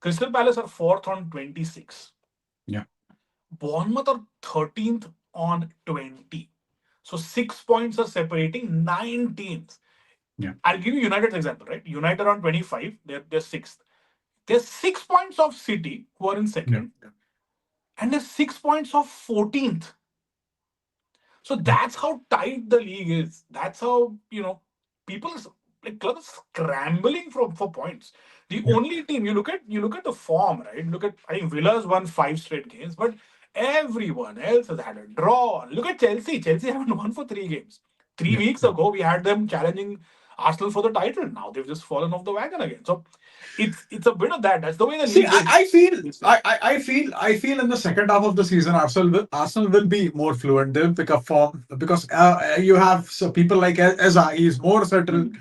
Crystal Palace are fourth on 26. yeah, Bournemouth are 13th on 20. So 6 points are separating 9 teams. yeah, I'll give you United's example, right? United on 25, they're sixth. There's 6 points of City, who are in yeah, second, and there's 6 points of 14th. So yeah, that's how tight the league is. That's how, people like clubs scrambling for points. The yeah, only team you look at the form, right? Look at I think Villa's won 5 straight games, but everyone else has had a draw. Look at Chelsea. Chelsea haven't won for 3 games. Three yeah, weeks yeah. ago, we had them challenging Arsenal for the title. Now they've just fallen off the wagon again. So it's a bit of that. That's the way the See, league is. I feel in the second half of the season, Arsenal will be more fluent. They'll pick up form because you have people like Eza. He's more settled.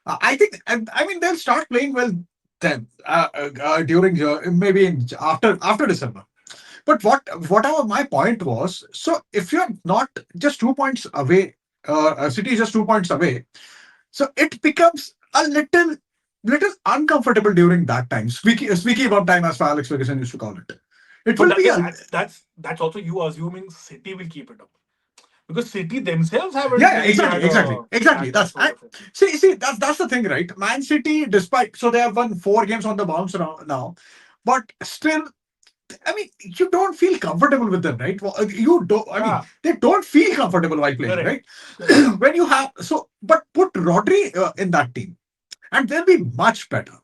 I think, I mean, they'll start playing well then during maybe after December. But whatever my point was, so if you're not just 2 points away, City is just 2 points away, so it becomes a little uncomfortable during that time. Squeaky bum time, as Alex Ferguson used to call it. It But will be a that's also you assuming City will keep it up. Because City themselves haven't yeah, really exactly, had exactly, exactly. had that That's sort of. see that's the thing, right? Man City, despite so they have won 4 games on the bounce now, but still I mean, you don't feel comfortable with them, right? Well, you don't. I mean, Yeah, they don't feel comfortable while playing, correct, right? correct. When you have so, but put Rodri in that team, and they'll be much better.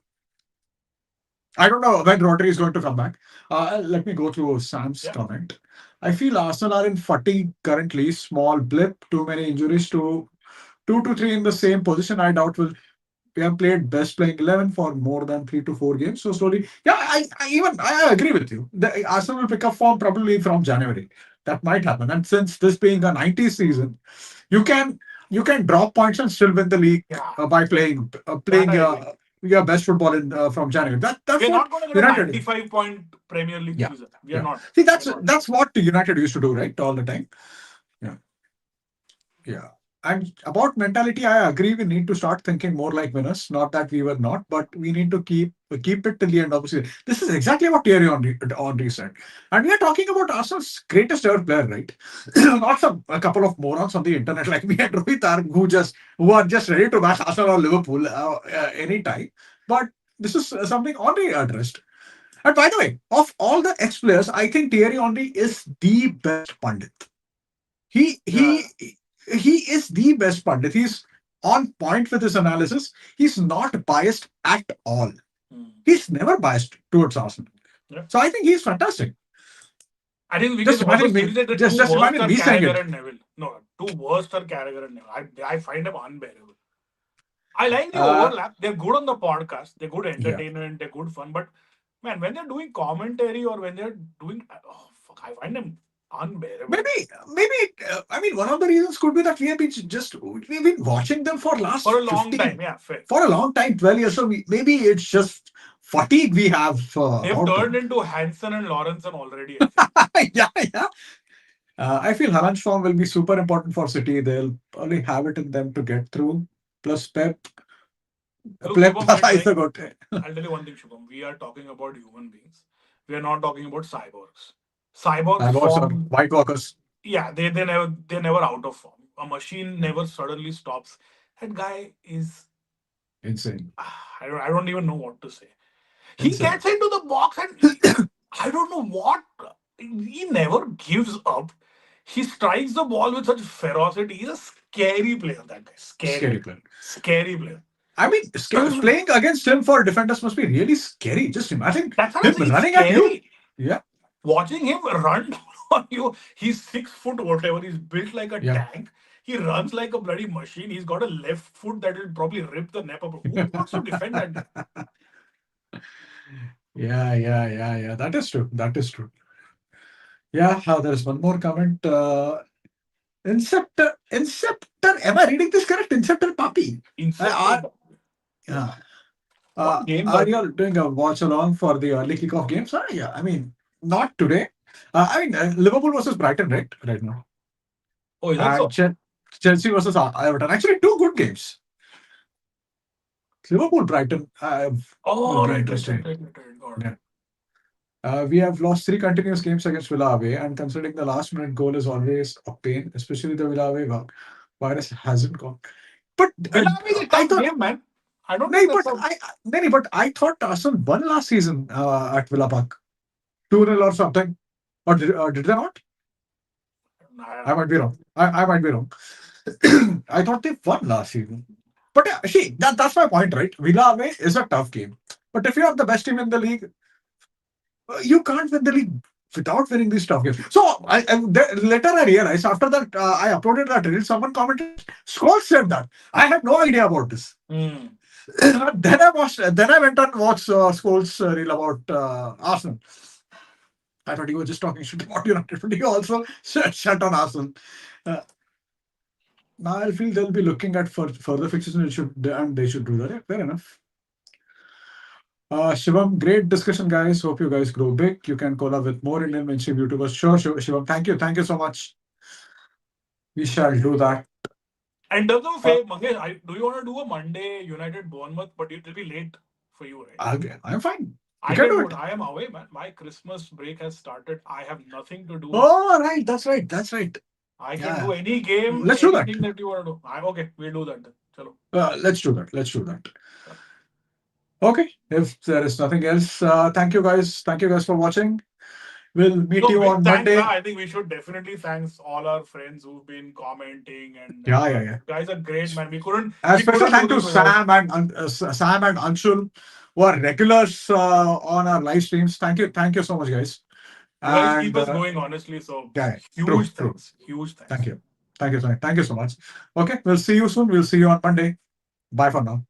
I don't know when Rodri is going to come back. Let me go through Sam's Yeah, comment. I feel Arsenal are in fatigue currently. Small blip, too many injuries to two to three in the same position. I doubt will we have played best playing 11 for more than 3 to 4 games. So slowly, yeah, I agree with you. The Arsenal will pick up form probably from January. That might happen. And since this being a 90s season, you can you can drop points and still win the league yeah, by playing that playing I agree. your best football in from January. That's We're what not going to get a United did. 95-point Premier League Yeah, season. We are yeah. not. See, We're not. that's what United used to do, right? All the time. Yeah. Yeah. And about mentality, I agree. We need to start thinking more like winners. Not that we were not, but we need to keep it till the end of the season. This is exactly what Henry said. And we are talking about Arsenal's greatest ever player, right? Not a couple of morons on the internet like me and Rohit who are just ready to bash Arsenal or Liverpool anytime. But this is something Henry addressed. And by the way, of all the ex players, I think Thierry Henry is the best pundit. He Yeah. he he is the best pundit. He's on point with his analysis. He's not biased at all. Hmm. He's never biased towards Arsenal. Yeah. So I think he's fantastic. I think we can Just also imagine say me. that the two Just worst imagine are me saying Carragher it. and Neville. No, two worst are Carragher and Neville. I find them unbearable. I like the Uh, overlap. They're good on the podcast. They're good yeah. entertainment. They're good fun. But man, when they're doing commentary or when they're doing, oh fuck, I find them unbearable. Maybe I mean one of the reasons could be that we've been watching them for last For a long time. 15 Yeah, fair. for a long time, 12 years. So maybe it's just fatigue we have They've about turned them. into Hansen and Lawrenson already. I feel. Yeah, yeah. I feel Haaland's form will be super important for City. They'll probably have it in them to get through. Plus Look, Pep Shubham, we're is trying. a good. I'll tell you one thing, Shubham. We are talking about human beings. We are not talking about cyborgs. Cyborgs Cyborgs or form. White Walkers. Yeah, they're never out of form. A machine never suddenly stops. That guy is. Insane. I don't even know what to say. He Insane. gets into the box and I don't know what. He never gives up. He strikes the ball with such ferocity. He's a scary player, that guy. Scary. Scary player. Scary player. I mean, playing against him for defenders must be really scary. Just imagine That's what I'm him saying. It's running at you. scary. Yeah, Watching him run on you. He's 6 foot, whatever. He's built like a yeah. tank. He runs like a bloody machine. He's got a left foot that will probably rip the neck up. Who wants to defend that guy? Yeah. That is true. That is true. Yeah, there's one more comment. Inceptor. Am I reading this correct? Inceptor Papi. Inceptor. Yeah. Yeah. What game Are that you is? all doing a watch along for the early kickoff games? Yeah, I mean, not today. I mean, Liverpool versus Brighton, right now, Oh, is that and so? Chelsea versus Everton. Actually, two good games. Liverpool, Brighton will Oh, be right. interesting. Got it. Yeah. We have lost three continuous games against Villa away, and considering the last minute goal is always a pain, especially the Villa away one. Virus hasn't gone. But Villa is a I tough thought game, man. I don't no, think that's a. but I thought Arsenal won last season at Villa Park 2-0 or something. Or did they not? I Nah. might be wrong. I might be wrong. I thought they won last season. But see, that's my point, right? Villa away is a tough game. But if you have the best team in the league, you can't win the league without winning these tough games. So later I realized after that I uploaded that reel, someone commented, Scholes said that. I had no idea about this. Hmm. Then I went and watched Scholes' reel about Arsenal. I thought he was just talking shit about United, but he also shut on Arsenal. Uh, Now I feel they'll be looking at for further fixes and they should do that. Yeah, fair enough. Shivam, great discussion, guys. Hope you guys grow big. You can collab with more Indian mainstream YouTubers. Sure, Shivam. Thank you so much. We shall do that. And does not Uh, say, Mangesh, do you want to do a Monday United Bournemouth? But it will be late for you, right? I'm fine. We I can can do do it. it. I am away, man. My Christmas break has started. I have nothing to do. Oh, right. That's right. That's right. I can do Yeah. any game, Let's do that. anything that you want to do. Okay, we'll do that then. Chalo. Let's do that. Let's do that. Okay. If there is nothing else, thank you guys. Thank you guys for watching. We'll meet So you big on thanks. Monday. I think we should definitely thanks all our friends who've been commenting, and Yeah, yeah, yeah. you guys are great, man. A We special couldn't do thank to this without Sam and Anshul, who are regulars on our live streams. Thank you so much, guys. you guys. Keep And us going, honestly. So yeah, yeah, true, huge true. thanks, huge Thank thanks. you, thank you so much. Okay, we'll see you soon. We'll see you on Monday. Bye for now.